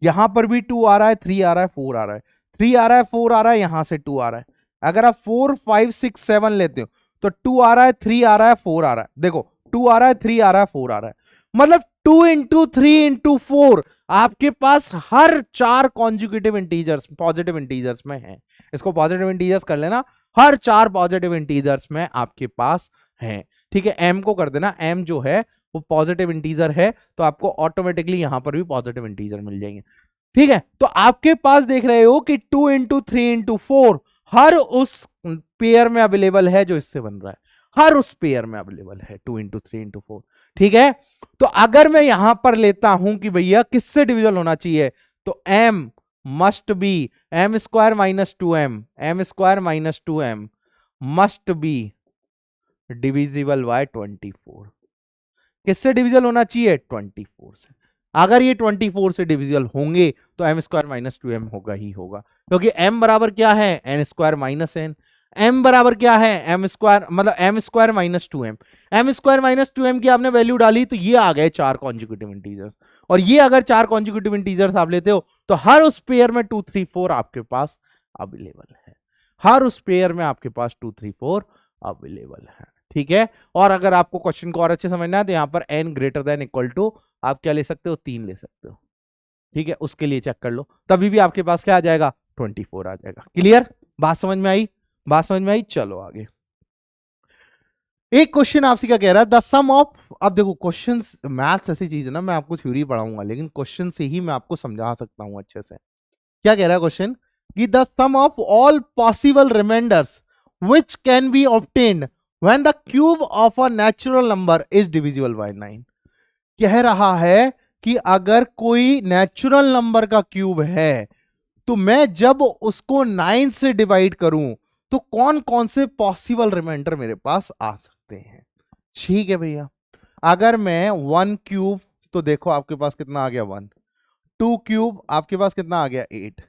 यहां पर भी 2 आ रहा है, 3 आ रहा है, 4 आ रहा है, 3 आ रहा है, 4 आ रहा है, यहां से 2 आ रहा है। अगर आप 4 5 6 7 लेते हो तो 2 आ रहा है, 3 आ रहा है, 4 आ रहा है, देखो 2 आ रहा है, 3 आ रहा है, 4 आ रहा है, मतलब 2 इंटू 3 इंटू 4 आपके पास हर चार कॉन्जुगेटिव इंटीजर्स पॉजिटिव इंटीजर्स में है। इसको पॉजिटिव इंटीजर्स कर लेना, हर चार पॉजिटिव इंटीजर्स में आपके पास है। ठीक है, एम को कर देना, एम जो है वो पॉजिटिव इंटीजर है तो आपको ऑटोमेटिकली यहां पर भी पॉजिटिव इंटीजर मिल जाएंगे। ठीक है, तो आपके पास देख रहे हो कि 2 इंटू 3 इंटू 4 हर उस पेयर में अवेलेबल है जो इससे बन रहा है, हर उस पेयर में अवेलेबल है 2 इंटू 3 इंटू 4। ठीक है, तो अगर मैं यहां पर लेता हूं कि भैया किससे डिविजल होना चाहिए, तो m must be M square minus two M square minus two M must be divisible by 24। किससे डिविजल होना चाहिए, 24 से। अगर ये 24 से डिविजिबल होंगे तो M square minus two M होगा ही होगा, क्योंकि m बराबर क्या है, N square minus N, m बराबर क्या है, एम स्क्वायर मतलब M square minus two M, M square minus two M की आपने वैल्यू डाली तो ये आ गए चार कॉन्जुगेटिव इंटीजर्स। और ये अगर चार कॉन्जुगेटिव इंटीजर्स आप लेते हो तो हर उस पेयर में 2 3 4 आपके पास अवेलेबल है, हर उस पेयर में आपके पास 2 3 4 अवेलेबल है। ठीक है, और अगर आपको क्वेश्चन को और अच्छे समझना है तो यहां पर n greater than equal to आप क्या ले सकते हो, 3 ले सकते हो। ठीक है, उसके लिए चेक कर लो, तभी भी आपके पास क्या आ जाएगा, 24 आ जाएगा। क्लियर, बात समझ में आई, बात समझ में आई। चलो आगे, एक क्वेश्चन आपसे क्या कह रहा है, द सम ऑफ, अब देखो क्वेश्चन मैथ्स ऐसी चीज है ना, मैं आपको थ्योरी पढ़ाऊंगा लेकिन क्वेश्चन से ही मैं आपको समझा सकता हूं अच्छे से। क्या कह रहा है क्वेश्चन कि the sum of all possible remainders which can be obtained when the cube of a natural number is divisible by 9। कह रहा है कि अगर कोई नेचुरल नंबर का क्यूब है तो मैं जब उसको 9 से डिवाइड करूं तो कौन कौन से पॉसिबल रिमाइंडर मेरे पास आ सकते हैं। ठीक है भैया, अगर मैं 1 क्यूब, तो देखो आपके पास कितना आ गया 1, 2 क्यूब आपके पास कितना आ गया 8,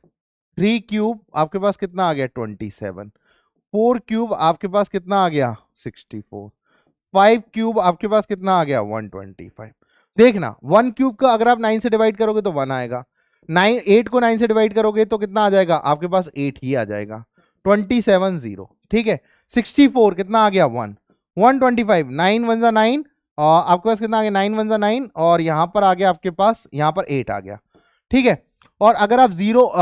3 क्यूब आपके पास कितना आ गया 27, 4 क्यूब आपके पास कितना आ गया 64, 5 क्यूब आपके पास कितना आ गया 125। देखना 1 क्यूब का अगर आप 9 से डिवाइड करोगे तो 1 आएगा, 8 को 9 से डिवाइड करोगे तो कितना आ जाएगा, आपके पास 8 ही आ जाएगा, 27 0। ठीक है, 64 कितना आ गया 1, 125, 9 1 9, आपके पास कितना आ गया, 9 1 9, और यहां पर आ गया आपके पास, यहां पर 8 आ गया, ठीक है। और अगर आप जीरो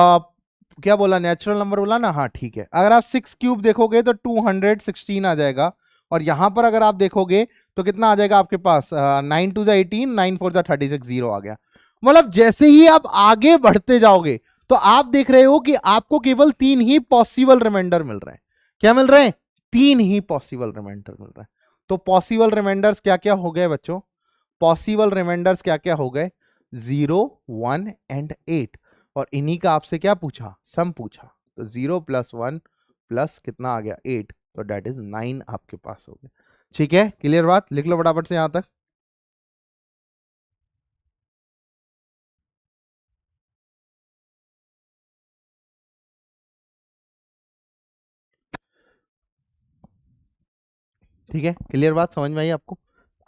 क्या बोला, नेचुरल नंबर बोला ना, हाँ ठीक है। अगर आप 6 क्यूब देखोगे तो 216 आ जाएगा, और यहां पर अगर आप देखोगे तो कितना आ जाएगा आपके पास, 9 2 18, 9 4 36, 0 आ गया। मतलब जैसे ही आप आगे बढ़ते जाओगे तो आप देख रहे हो कि आपको केवल 3 ही पॉसिबल रिमाइंडर मिल रहे हैं। क्या मिल रहे हैं? 3 ही पॉसिबल रिमाइंडर मिल रहे हैं। तो पॉसिबल रिमाइंडर्स क्या क्या हो गए बच्चों? पॉसिबल रिमाइंडर्स क्या क्या हो गए? 0 1 एंड 8, और इन्हीं का आपसे क्या पूछा, सम पूछा। तो 0 + 1 प्लस कितना आ गया, 8, तो डेट इज 9 आपके पास हो गया। ठीक है, क्लियर बात? लिख लो फटाफट से यहां तक। ठीक है, क्लियर बात, समझ में आई आपको?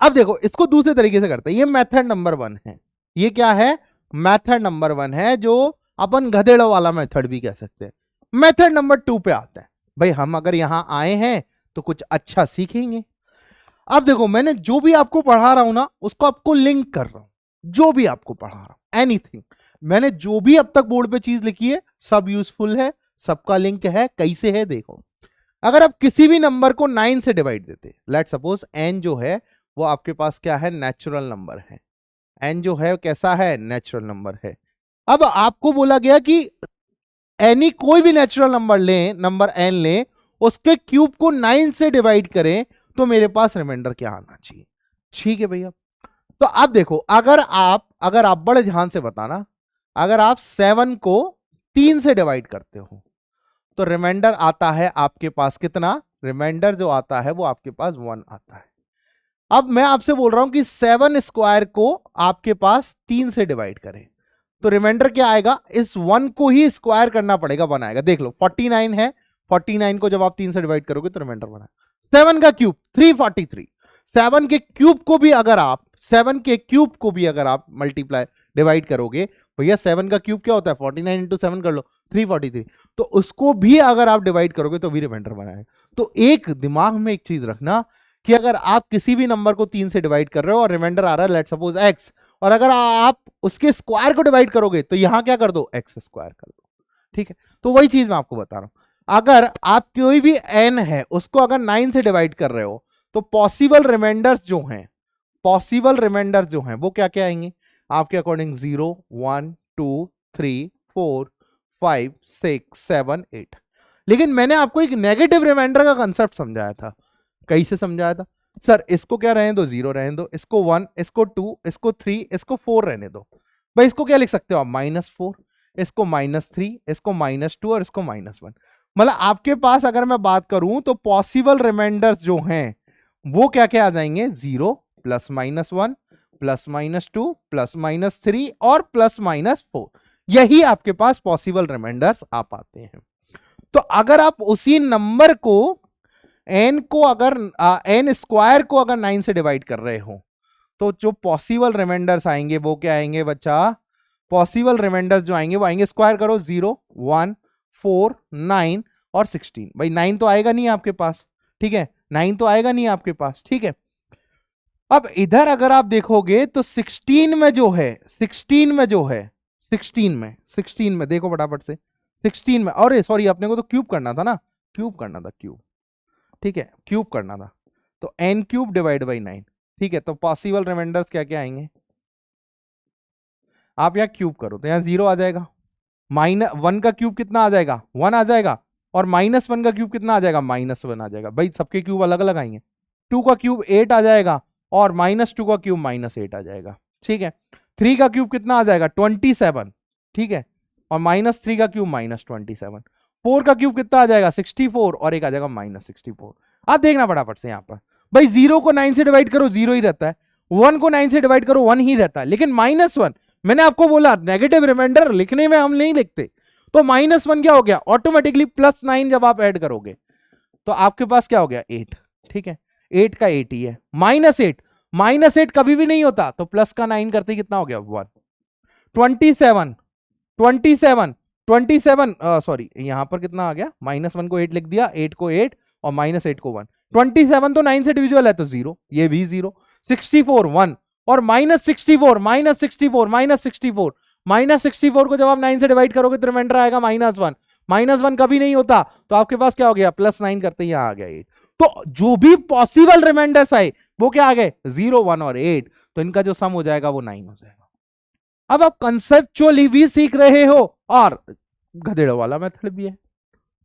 अब देखो इसको दूसरे तरीके से करते हैं। ये मेथड नंबर 1 है। ये क्या है? मेथड नंबर 1 है, जो अपन गधेड़ों वाला मेथड भी कह सकते हैं। मेथड नंबर 2 पे आते हैं। भाई हम अगर यहां आए हैं तो कुछ अच्छा सीखेंगे। अब देखो मैंने जो भी आपको पढ़ा रहा हूं ना, उसको आपको लिंक कर रहा हूं। जो भी आपको पढ़ा रहा हूं, एनीथिंग, मैंने जो भी अब तक बोर्ड पे चीज लिखी है सब यूजफुल है, सबका लिंक है। कैसे है देखो, अगर आप किसी भी नंबर को 9 से डिवाइड देते, लेट सपोज n जो है वो आपके पास क्या है, नेचुरल नंबर है। n जो है कैसा है, नेचुरल नंबर है। अब आपको बोला गया कि एनी कोई भी नेचुरल नंबर लें, नंबर n लें, उसके क्यूब को 9 से डिवाइड करें तो मेरे पास रिमाइंडर क्या आना चाहिए। ठीक है भैया। तो अब देखो, अगर आप बड़े ध्यान से बताना, अगर आप 7 को 3 से डिवाइड करते हो तो रिमाइंडर आता है आपके पास कितना? रिमाइंडर जो आता है वो आपके पास 1 आता है। अब मैं आपसे बोल रहा हूं कि 7 स्क्वायर को आपके पास 3 से डिवाइड करें तो रिमाइंडर क्या आएगा? इस 1 को ही स्क्वायर करना पड़ेगा, 1 आएगा। देख लो 49 है, 49 को जब आप 3 से डिवाइड करोगे तो रिमाइंडर 1 आएगा। 7 का क्यूब 343, 7 के क्यूब को भी अगर आप 7 के क्यूब को भी अगर आप मल्टीप्लाई डिवाइड करोगे, भैया 7 का क्यूब क्या होता है, 49 इंटू 7 कर लो, 343, तो उसको भी अगर आप डिवाइड करोगे तो भी रिमाइंडर बनाएगा। तो एक दिमाग में एक चीज रखना कि अगर आप किसी भी नंबर को 3 से डिवाइड कर रहे हो और रिमाइंडर आ रहा है लेट सपोज x, और अगर आप उसके स्क्वायर को डिवाइड करोगे तो यहां क्या कर दो, x स्क्वायर कर दो। ठीक है, तो वही चीज मैं आपको बता रहा हूं। अगर आप कोई भी n है उसको अगर 9 से डिवाइड कर रहे हो तो पॉसिबल रिमाइंडर्स जो हैं, पॉसिबल रिमाइंडर्स जो हैं वो क्या क्या आएंगे आपके अकॉर्डिंग? 0 1 2 3 4 5 6 7 8। लेकिन मैंने आपको एक नेगेटिव रिमाइंडर का कंसेप्ट समझाया था। कैसे समझाया था? सर इसको क्या रहने दो, 0 रहने दो, इसको 1, इसको 2, इसको 3, इसको 4 रहने दो। भाई इसको क्या लिख सकते हो आप, -4, इसको -3, इसको -2 और इसको -1। मतलब आपके पास अगर मैं बात करूं तो पॉसिबल रिमाइंडर्स जो हैं वो क्या क्या आ जाएंगे, 0 +-1 +-2 +-3 और +-4। यही आपके पास पॉसिबल रिमाइंडर्स आ पाते हैं। तो अगर आप उसी नंबर को n को अगर n स्क्वायर को अगर 9 से डिवाइड कर रहे हो तो जो पॉसिबल रिमाइंडर्स आएंगे वो क्या आएंगे बच्चा? पॉसिबल रिमाइंडर्स जो आएंगे वो आएंगे, स्क्वायर करो, 0 1 4 9 और 16। भाई 9 तो आएगा नहीं आपके पास, ठीक है, 9 तो आएगा नहीं आपके पास, ठीक है। अब इधर अगर आप देखोगे तो 16 में जो है, 16 में जो है, 16 में देखो फटाफट से, 16 में, अरे सॉरी अपने को तो क्यूब करना था ना, क्यूब करना था, क्यूब, ठीक है, क्यूब करना था। तो n क्यूब डिवाइड बाई 9, ठीक है। तो पॉसिबल रिमाइंडर्स क्या क्या आएंगे? आप यहाँ क्यूब करो तो यहाँ 0 आ जाएगा, -1 का क्यूब कितना आ जाएगा, 1 आ जाएगा, और -1 का क्यूब कितना आ जाएगा, -1 आ जाएगा। भाई सबके क्यूब अलग अलग आएंगे। 2 का क्यूब 8 आ जाएगा और -2 का क्यूब -8 आ जाएगा, ठीक है। 3 का क्यूब कितना आ जाएगा, 27, ठीक है, और -3 का क्यूब -27। 4 का क्यूब कितना आ जाएगा, 64, और एक आ जाएगा -64। आप देखना फटाफट से यहाँ पर, भाई 0 को 9 से डिवाइड करो 0 ही रहता है, 1 को 9 से डिवाइड करो 1 ही रहता है, लेकिन -1, मैंने आपको बोला नेगेटिव रिमाइंडर लिखने में हम नहीं लिखते, तो -1 क्या हो गया, ऑटोमेटिकली +9 जब आप ऐड करोगे तो आपके पास क्या हो गया, 8, ठीक है, 8 का 8 ही है। -8 कभी भी नहीं होता, तो प्लस का 9 करते कितना हो गया, 1। 27 सॉरी यहां पर कितना आ गया, -1 को 8 लिख दिया, 8 को 8 और -8 को 1। 27 तो 9 से डिविजिबल है तो 0, ये भी 0। 64 1 और -64 -64 -64 -64 को जब आप 9 से डिवाइड करोगे तो रिमाइंडर आएगा -1। -1 कभी नहीं होता, तो आपके पास क्या हो गया, +9 करते ही यहां आ गया 8। तो जो भी पॉसिबल रिमाइंडर्स आए वो क्या आ गए, 0 1 और 8। तो इनका जो सम हो जाएगा वो 9 हो जाएगा। अब आप कंसेप्चुअली भी सीख रहे हो और गधेड़ों वाला मेथड भी है।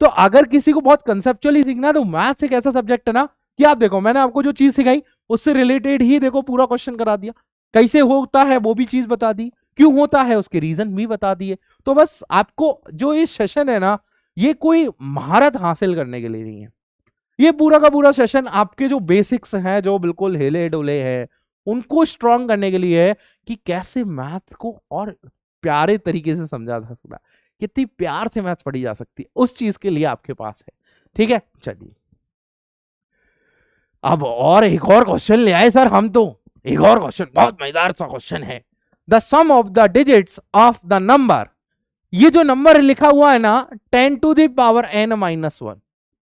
तो अगर किसी को बहुत कंसेप्चुअली सीखना है तो मैथ्स एक ऐसा सब्जेक्ट है ना कि आप देखो, मैंने आपको जो चीज सिखाई उससे रिलेटेड ही देखो पूरा क्वेश्चन करा दिया, कैसे होता है वो भी चीज बता दी, क्यों होता है उसके रीजन भी बता दिए। तो बस आपको जो ये सेशन है ना, ये कोई महारत हासिल करने के लिए नहीं है, ये पूरा का पूरा सेशन आपके जो बेसिक्स हैं, जो बिल्कुल हिले डोले हैं, उनको स्ट्रांग करने के लिए है कि कैसे मैथ्स को और प्यारे तरीके से समझा जा सकता है, कितनी प्यार से मैथ्स पढ़ी जा सकती है, उस चीज के लिए आपके पास है। ठीक है, चलिए अब और एक और क्वेश्चन ले आए सर हम, तो एक और क्वेश्चन बहुत मजेदार सा क्वेश्चन है। The sum of the digits of the number, ये जो नंबर लिखा हुआ है ना 10 टू द पावर n-1,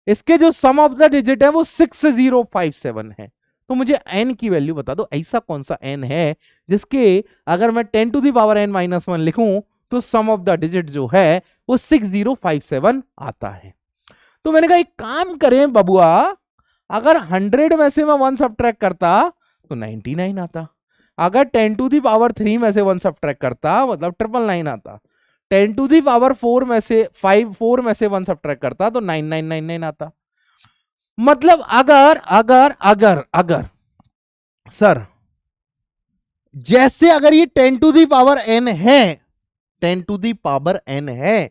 इसके जो सम ऑफ द डिजिट है वो 6057 है। तो मुझे n की वैल्यू बता दो, ऐसा कौन सा n है जिसके अगर मैं 10 टू द पावर n-1 लिखूं तो सम ऑफ द डिजिट जो है वो 6057 आता है। तो मैंने कहा एक काम करें बबुआ, अगर 100 में से मैं 1 सबट्रैक्ट करता तो 99 आता, अगर 10 टू दी पावर 3 में से 1 सबट्रैक्ट करता मतलब 999 आता, 10 टू दी पावर 4 में से 4 में से 1 सबट्रैक्ट करता तो 9999 आता। मतलब अगर अगर अगर अगर सर जैसे अगर ये 10 टू दी पावर n है, 10 टू दी पावर n है,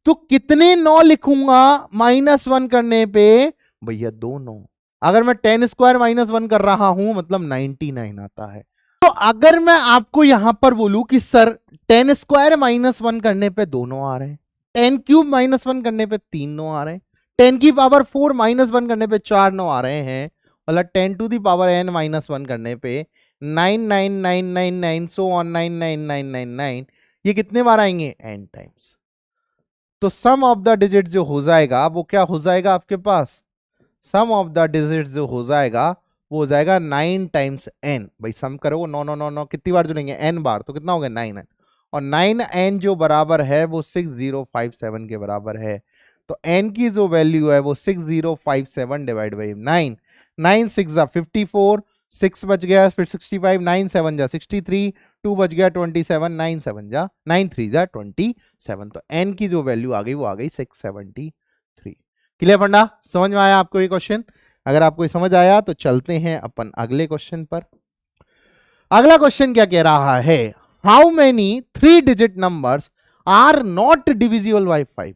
तो कितने 9 लिखूंगा -1 करने पे, भैया 2 9। अगर मैं 10 स्क्वायर -1 कर रहा हूं मतलब 99 आता है। तो अगर मैं आपको यहां पर बोलूं कि सर 10 स्क्वायर -1 करने पे 2 9 आ रहे हैं, 10 क्यूब -1 करने पे 3 9 आ रहे हैं, 10 की पावर 4 -1 करने पे 4 9 आ रहे हैं, मतलब 10 टू दी पावर n-1 करने पे 99999 सो ऑन 99999, ये कितने बार आएंगे, n टाइम्स। तो सम ऑफ द डिजिट जो हो जाएगा वो क्या हो जाएगा आपके पास, सम ऑफ द डिजिट जो हो जाएगा वो हो जाएगा 9 टाइम्स n। भाई सम करो 9 9 9 9 कितनी बार जुड़ेंगे, n बार, तो कितना हो गया 9n, और 9n जो बराबर है वो 6057 के बराबर है। तो n की जो वैल्यू है वो 6057 डिवाइड बाई 9, 9 6 जा 54, 6 बच गया, फिर 65, 9 7 जा 63, 2 बच गया 27, 9 7 जा 9 3 जा 27। तो n की जो वैल्यू आ गई वो आ गई 673। क्लियर फंडा, समझ में आया आपको ये क्वेश्चन? अगर आपको ये समझ आया तो चलते हैं अपन अगले क्वेश्चन पर। अगला क्वेश्चन क्या कह रहा है, how many 3 digit numbers are not divisible by 5।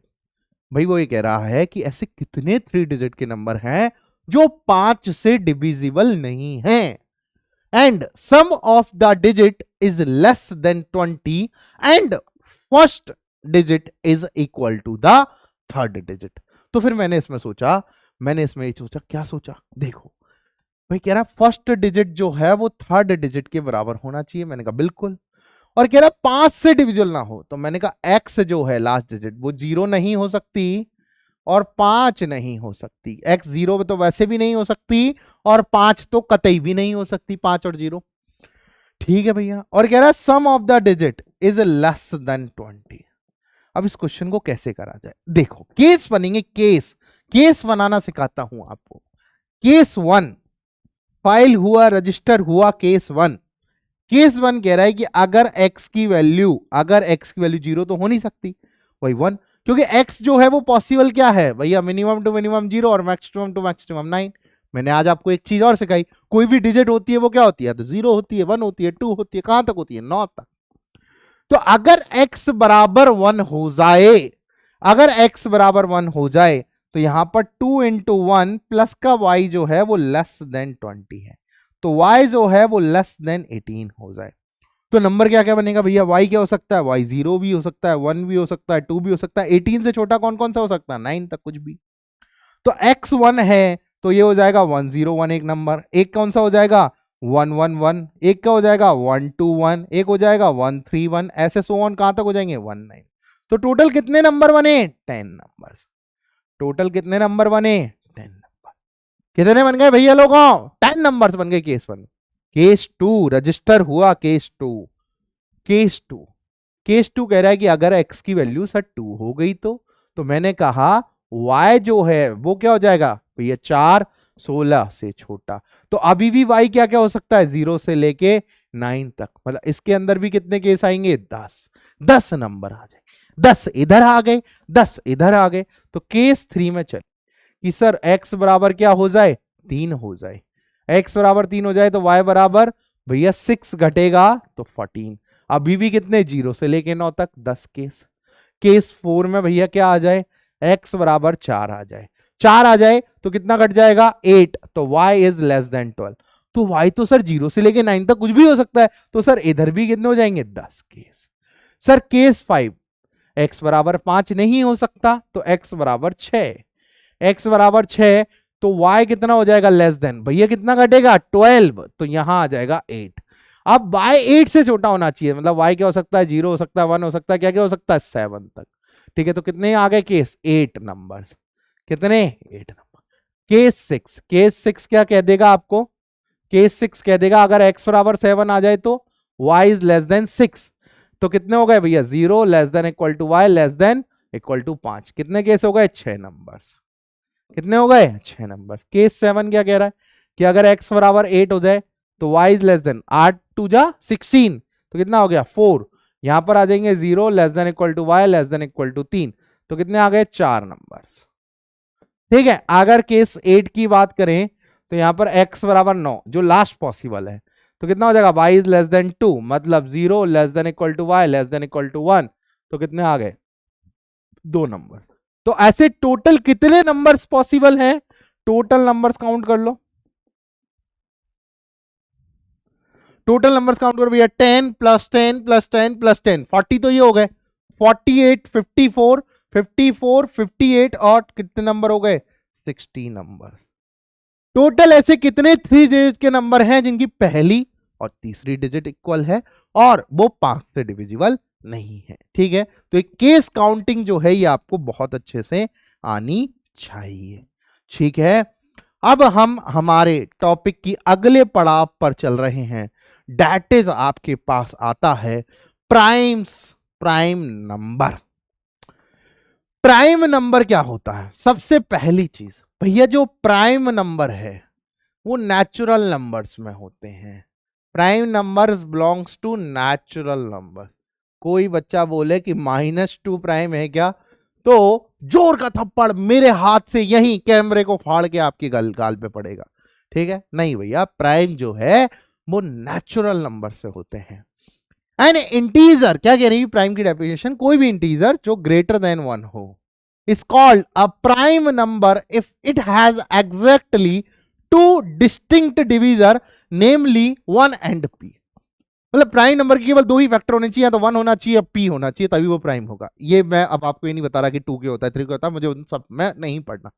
भाई वो ये कह रहा है कि ऐसे कितने 3 डिजिट के नंबर हैं जो 5 से डिविजिबल नहीं हैं, and sum of the digit is less than 20 and first digit is equal to the third digit. तो फिर मैंने इसमें क्या सोचा, देखो भाई कह रहा फर्स्ट डिजिट जो है वो थर्ड डिजिट के बराबर होना चाहिए, मैंने कहा बिल्कुल, और कह रहा 5 से डिविजिबल ना हो, तो मैंने कहा x जो है लास्ट डिजिट वो 0 नहीं हो सकती और 5 नहीं हो सकती, x 0 पे तो वैसे भी नहीं हो सकती और 5 तो कतई भी नहीं हो सकती, 5 और 0। ठीक है भैया, और कह रहा है sum of the digit is less than 20। अब इस क्वेश्चन को कैसे करा जाए, देखो केस बनेंगे, केस बनाना सिखाता हूं आपको। केस 1 फाइल हुआ, रजिस्टर हुआ, केस 1 कह रहा है कि अगर x की वैल्यू 0 तो हो नहीं सकती, वही 1, क्योंकि x जो है वो पॉसिबल क्या है भैया, मिनिमम टू मिनिमम 0 और मैक्सिमम टू मैक्सिमम 9। मैंने आज आपको एक चीज और सिखाई, कोई भी डिजिट होती है वो क्या होती है, तो 0 होती है, 1 होती है, 2 होती है, कहां तक होती है, 9 तक। तो अगर x बराबर 1 हो जाए, तो यहां पर 2 इंटू 1 प्लस का y जो है वो लेस देन 20 है, तो y जो है वो लेस देन 18 हो जाए, तो नंबर क्या क्या बनेगा भैया, y क्या हो सकता है, y 0 भी हो सकता है, 1 भी हो सकता है, 2 भी हो सकता है, 18 से छोटा कौन कौन सा हो सकता है, 9 तक कुछ भी। तो x 1 है तो ये हो जाएगा 1 0 1 एक नंबर, एक कौन सा हो जाएगा 1 1 1, एक का हो जाएगा 1 2 1, एक हो जाएगा 1 3 1, ऐसे सो ऑन कहां तक हो जाएंगे 1 9। तो टोटल कितने नंबर बने, 10 नंबर। टोटल कितने नंबर बने, 10 नंबर। कितने बन गए भैया लोगों, 10 नंबर्स बन गए केस 1। केस 2 रजिस्टर हुआ, केस 2 केस टू कह रहा है कि अगर x की वैल्यू सर 2 हो गई तो मैंने कहा y जो है वो क्या हो जाएगा भैया 4 16 से छोटा। तो अभी भी y क्या क्या हो सकता है 0 से लेके 9 तक, मतलब इसके अंदर भी कितने केस आएंगे 10 नंबर आ जाए, 10 इधर आ गए 10 इधर आ गए। तो केस 3 में चल कि सर x बराबर क्या हो जाए 3 हो जाए, x बराबर 3 हो जाए तो y बराबर भैया 6 घटेगा तो 14। अभी भी कितने 0 से लेके 9 तक 10 केस। केस 4 में भैया क्या आ जाए x बराबर 4 आ जाए, 4 आ जाए तो कितना घट जाएगा 8, तो y इज लेस देन 12। तो y तो सर 0 से लेके 9 तक कुछ भी हो सकता है, तो सर इधर भी कितने हो जाएंगे 10 केस। सर केस 5 x बराबर 5 नहीं हो सकता तो x बराबर 6, x बराबर 6 तो y कितना हो जाएगा लेस देन भैया कितना घटेगा 12, तो यहां आ जाएगा 8। अब y 8 से छोटा होना चाहिए, मतलब y क्या हो सकता है 0 हो सकता है 1 हो सकता है, क्या क्या हो सकता है 7 तक। ठीक है, तो कितने आ गए केस 8 नंबर्स, कितने 8 नंबर। केस 6 क्या कह देगा आपको, केस 6 कह देगा अगर x बराबर 7 आ जाए तो y इज लेस देन 6, तो कितने हो गए भैया 0 less than equal to y less than equal to 5। कितने केस हो गए 6 नंबर्स, कितने हो गए 6 नंबर। केस 7 क्या कह रहा है कि अगर x बराबर 8 हो जाए तो y इज लेस देन 8 2 जा 16, तो कितना हो गया 4। यहां पर आ जाएंगे 0 less than equal to y less than equal to 3, तो कितने आ गए 4 नंबर्स। ठीक है, अगर केस 8 की बात करें तो यहां पर x बराबर 9 जो लास्ट पॉसिबल है, तो कितना हो जाएगा y इज लेस देन 2, मतलब 0 less than equal to y less than equal to 1, तो कितने आ गए 2 नंबर। तो ऐसे टोटल कितने नंबर्स पॉसिबल हैं, टोटल नंबर्स काउंट कर लो, टोटल नंबर्स काउंट करो भैया 10 प्लस 10 प्लस 10 प्लस 10 40, तो ये हो गए 48 54 54 58 और कितने नंबर हो गए 60 नंबर्स। टोटल ऐसे कितने 3 डिजिट के नंबर हैं जिनकी पहली और तीसरी डिजिट इक्वल है और वो 5 से डिविजिबल नहीं है। ठीक है, तो एक केस काउंटिंग जो है ये आपको बहुत अच्छे से आनी चाहिए। ठीक है, अब हम हमारे टॉपिक की अगले पड़ाव पर चल रहे हैं, दैट इज आपके पास आता है प्राइम नंबर। प्राइम नंबर क्या होता है, सबसे पहली चीज भैया जो प्राइम नंबर है वो नेचुरल नंबर्स में होते हैं। Prime numbers belongs to natural numbers. कोई बच्चा बोले कि -2 प्राइम है क्या, तो जोर का थप्पड़ मेरे हाथ से यहीं कैमरे को फाड़ के आपकी गाल पे पड़ेगा। ठीक है, नहीं भैया, प्राइम जो है वो नेचुरल नंबर से होते हैं। एंड इंटीजर क्या कह रही है प्राइम की डेफिनेशन, कोई भी इंटीजर जो ग्रेटर देन 1 हो is called a prime number if it has exactly two distinct divisor namely 1 and p। मतलब प्राइम नंबर के केवल 2 ही फैक्टर होने चाहिए, तो 1 होना चाहिए p होना चाहिए, तभी वो प्राइम होगा। ये मैं अब आपको ये नहीं बता रहा कि 2 के होता है 3 के होता है, मुझे उन सब में नहीं पढ़ना,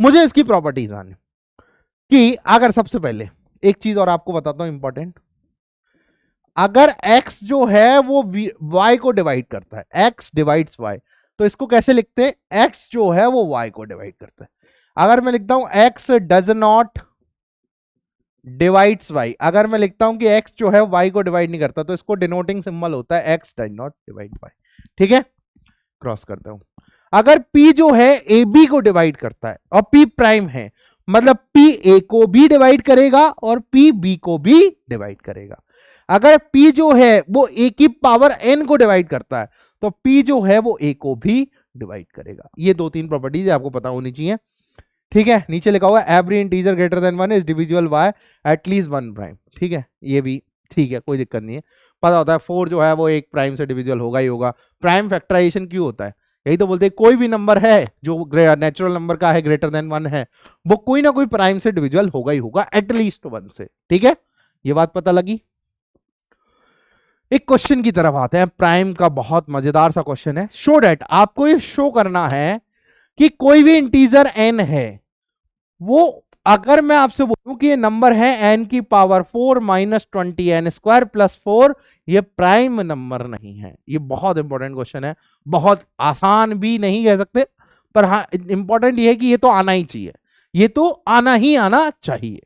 मुझे इसकी प्रॉपर्टीज आने कि अगर सबसे पहले एक चीज और आपको बताता हूं इंपॉर्टेंट, अगर x जो है वो y को डिवाइड करता है, x डिवाइड्स y, तो इसको कैसे लिखते हैं, x जो है वो y को डिवाइड करता है। अगर मैं लिखता हूं x does not divides y, अगर मैं लिखता हूं कि x जो है y को डिवाइड नहीं करता, तो इसको डिनोटिंग सिंबल होता है x does not divide y। ठीक है, क्रॉस करता हूं। अगर p जो है ab को डिवाइड करता है और p प्राइम है, मतलब p a को भी डिवाइड करेगा और p b को भी डिवाइड करेगा। अगर p जो है वो a की पावर n को डिवाइड करता है, तो p जो है वो a को भी डिवाइड करेगा। ये 2-3 प्रॉपर्टीज आपको पता होनी चाहिए। ठीक है, नीचे लिखा हुआ है every integer greater than 1 is divisible bye at least 1 prime. ठीक है, ये भी ठीक है, कोई दिक्कत नहीं है, पता होता है 4 जो है वो एक प्राइम से डिविजिबल होगा ही होगा। प्राइम फैक्टराइजेशन क्यों होता है, यही तो बोलते हैं कोई भी नंबर है जो नेचुरल नंबर का है ग्रेटर देन 1 है, वो कोई ना कोई प्राइम से डिविजिबल होगा ही होगा, एटलीस्ट 1 से। ठीक है, ये बात पता लगी। एक क्वेश्चन की तरफ आते हैं, प्राइम का बहुत मजेदार सा क्वेश्चन है। शो डेट, आपको ये शो करना है कि कोई भी इंटीजर n है, वो अगर मैं आपसे बोलूं कि ये नंबर है n की power 4 minus 20 n square plus 4, ये प्राइम नंबर नहीं है। ये बहुत इंपॉर्टेंट क्वेश्चन है, बहुत आसान भी नहीं कह सकते, पर हाँ इंपॉर्टेंट ये है कि ये तो आना ही चाहिए, ये तो आना ही आना चाहिए।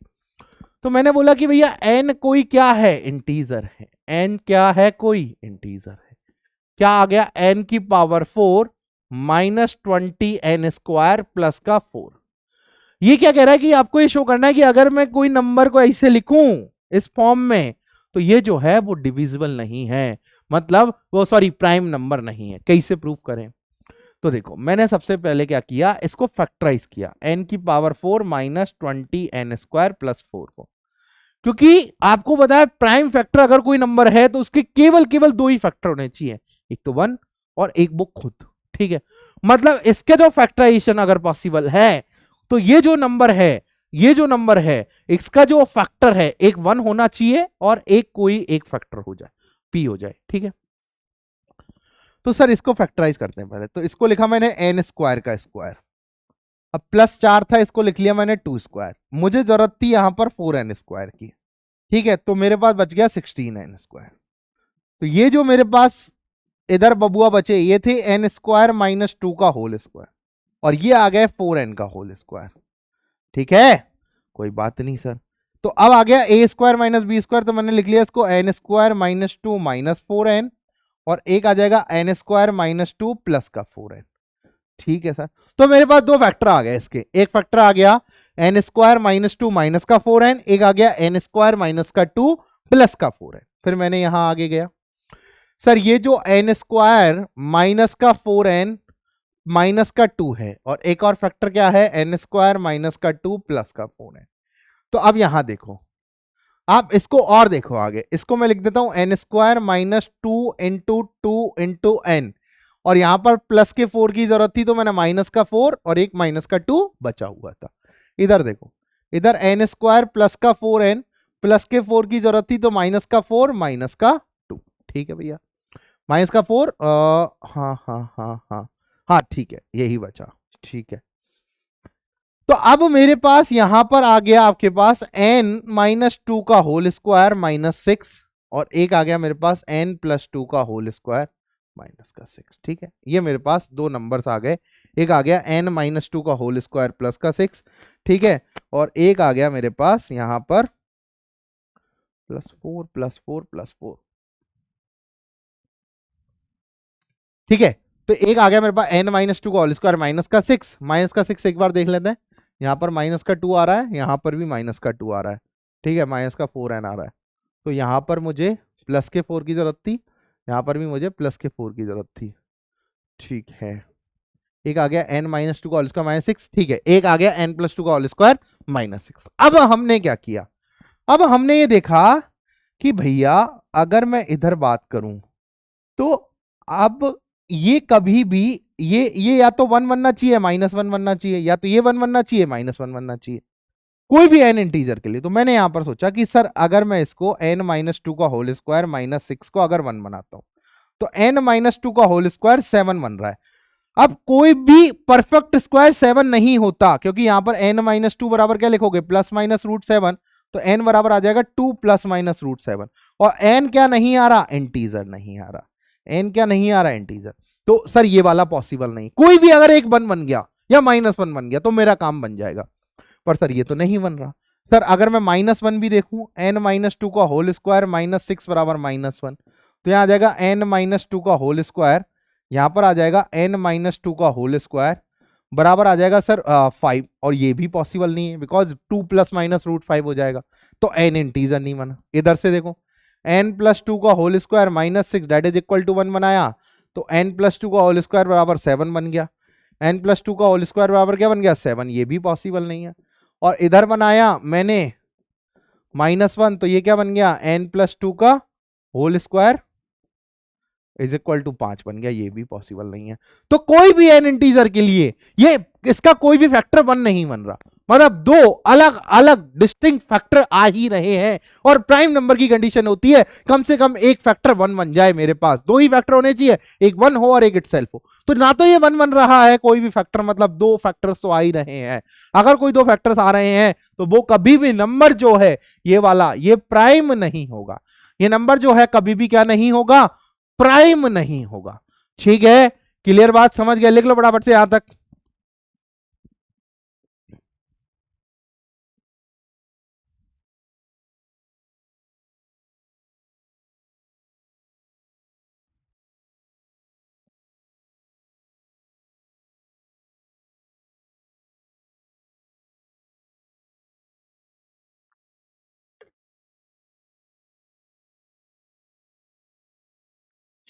तो मैंने बोला कि भैया n कोई क्या है, इंटीजर है, n क्या है, कोई इंटीजर है। क्या आ गया, n की पावर 4 माइनस 20n² प्लस का 4। ये क्या कह रहा है कि आपको ये शो करना है कि अगर मैं कोई नंबर को ऐसे लिखूं इस फॉर्म में, तो ये जो है वो डिविजिबल नहीं है, मतलब वो सॉरी प्राइम नंबर नहीं है। कैसे प्रूव करें? तो देखो, मैंने सबसे पहले क्या किया, इसको फैक्टराइज किया, n की पावर 4 माइनस 20n² प्लस 4 को, क्योंकि आपको बताया प्राइम फैक्टर अगर कोई नंबर है तो उसके केवल केवल दो ही फैक्टर होने चाहिए, एक तो 1 और एक वो खुद। ठीक है, मतलब इसके जो फैक्टराइजेशन अगर पॉसिबल है तो ये जो नंबर है, ये जो नंबर है, इसका जो फैक्टर है एक 1 होना चाहिए और एक कोई एक फैक्टर हो जाए, p हो जाए। ठीक है, तो सर इसको फैक्टराइज करते हैं पहले। तो इसको लिखा मैंने n² का स्क्वायर, अब प्लस 4 था, इसको लिख लिया मैंने 2²। मुझे जरूरत थी यहां पर 4n² की। ठीक है, तो मेरे पास बच गया 16n²। तो ये जो मेरे पास इधर बबुआ बचे, ये थे n² माइनस 2 का होल स्क्वायर, और ये आ गए 4n का होल स्क्वायर। ठीक है, कोई बात नहीं सर। तो अब आ गया a² माइनस b², तो मैंने लिख लिया इसको n² माइनस 2 माइनस 4n, और एक आ जाएगा n² माइनस 2 प्लस का 4n। ठीक है सर, तो मेरे पास दो फैक्टर आ गए इसके, एक फैक्टर आ गया n² माइनस 2 माइनस का 4n, एक आ गया n² माइनस का 2 प्लस का 4n। फिर मैंने यहां आगे गया, सर ये जो n² माइनस का 4n माइनस का 2 है, और एक और फैक्टर क्या है, n² माइनस का 2 प्लस का 4n। तो अब यहां देखो, आप इसको और देखो आगे, इसको मैं लिख देता हूं n² minus 2 into 2 into n, और यहां पर प्लस के 4 की जरूरत थी तो मैंने माइनस का 4 और एक माइनस का 2 बचा हुआ था। इधर देखो, इधर n² प्लस का 4n, प्लस के 4 की जरूरत थी तो माइनस का 4 माइनस का 2। ठीक है भैया, माइनस का 4, हाँ हाँ हाँ हाँ हाँ, ठीक है, यही बचा। ठीक है, तो अब मेरे पास यहां पर आ गया आपके पास n माइनस 2 का होल स्क्वायर माइनस 6, और एक आ गया मेरे पास n प्लस 2 का होल स्क्वायर माइनस का 6। ठीक है, ये मेरे पास दो नंबर्स आ गए, एक आ गया n माइनस 2 का होल स्क्वायर प्लस का 6। ठीक है, और एक आ गया मेरे पास यहां पर प्लस 4 प्लस 4 प्लस 4। ठीक है, तो एक आ गया मेरे पास n माइनस 2 का होल स्क्वायर माइनस का 6, माइनस का 6 एक बार देख लेते हैं, यहाँ पर माइनस का 2 आ रहा है, यहाँ पर भी माइनस का 2 आ रहा है। ठीक है, माइनस का 4n आ रहा है, तो यहाँ पर मुझे प्लस के 4 की जरूरत थी, यहाँ पर भी मुझे प्लस के 4 की जरूरत थी। ठीक है, एक आ गया n माइनस 2 का होल स्क्वायर माइनस 6। ठीक है, एक आ गया n प्लस 2 का होल स्क्वायर माइनस 6। अब हमने क्या किया, अब हमने ये देखा कि भैया अगर मैं इधर बात करूं तो अब ये कभी भी ये या तो 1 बनना चाहिए माइनस 1 बनना चाहिए, या तो ये 1 बनना चाहिए माइनस 1 बनना चाहिए, कोई भी n इंटीजर के लिए। तो मैंने यहां पर सोचा कि सर अगर मैं इसको n माइनस 2 का होल स्क्वायर माइनस 6 को अगर 1 बनाता हूं तो n माइनस 2 का होल स्क्वायर 7 बन रहा है। अब कोई भी परफेक्ट स्क्वायर 7 नहीं होता, क्योंकि यहां पर n माइनस 2 बराबर क्या लिखोगे, प्लस माइनस रूट 7, तो n बराबर आ जाएगा 2 प्लस माइनस रूट 7, और n क्या नहीं आ रहा, इंटीजर नहीं आ रहा, n क्या नहीं आ रहा, इंटीजर। तो सर ये वाला पॉसिबल नहीं, कोई भी अगर एक 1 बन गया या माइनस 1 बन गया तो मेरा काम बन जाएगा, पर सर ये तो नहीं बन रहा। सर अगर मैं माइनस 1 भी देखूं, n माइनस 2 का होल स्क्वायर माइनस 6 बराबर माइनस 1, तो यहां आ जाएगा n माइनस 2 का होल स्क्वायर, यहां पर आ जाएगा n माइनस 2 का होल स्क्वायर बराबर आ जाएगा सर 5, और ये भी पॉसिबल नहीं है बिकॉज 2 प्लस माइनस रूट 5 हो जाएगा, तो n इंटीजर नहीं बना। इधर से देखो, n प्लस 2 का whole square minus 6 that is equal to 1 बनाया, तो n प्लस 2 का होल स्क्वायर बराबर 7 बन गया, n प्लस 2 का होल स्क्वायर बराबर क्या बन गया, 7, ये भी पॉसिबल नहीं है। और इधर बनाया मैंने माइनस 1, तो ये क्या बन गया, n प्लस 2 का whole square is equal to 5 बन गया, ये भी पॉसिबल नहीं है। तो कोई भी n इंटीजर के लिए ये इसका कोई भी फैक्टर 1 नहीं बन रहा, मतलब दो अलग अलग डिस्टिंक्ट फैक्टर आ ही रहे हैं, और प्राइम नंबर की कंडीशन होती है कम से कम एक फैक्टर 1 बन जाए, मेरे पास दो ही फैक्टर होने चाहिए, एक 1 हो और एक इटसेल्फ हो। तो ना तो ये 1 बन रहा है कोई भी फैक्टर, मतलब दो फैक्टर्स तो आ ही रहे हैं। अगर कोई दो फैक्टर्स आ रहे हैं तो वो कभी भी नंबर जो है ये वाला, ये प्राइम नहीं होगा, ये नंबर जो है कभी भी क्या नहीं होगा, प्राइम नहीं होगा। ठीक है, क्लियर बात, समझ गए, लिख लो फटाफट से यहां तक।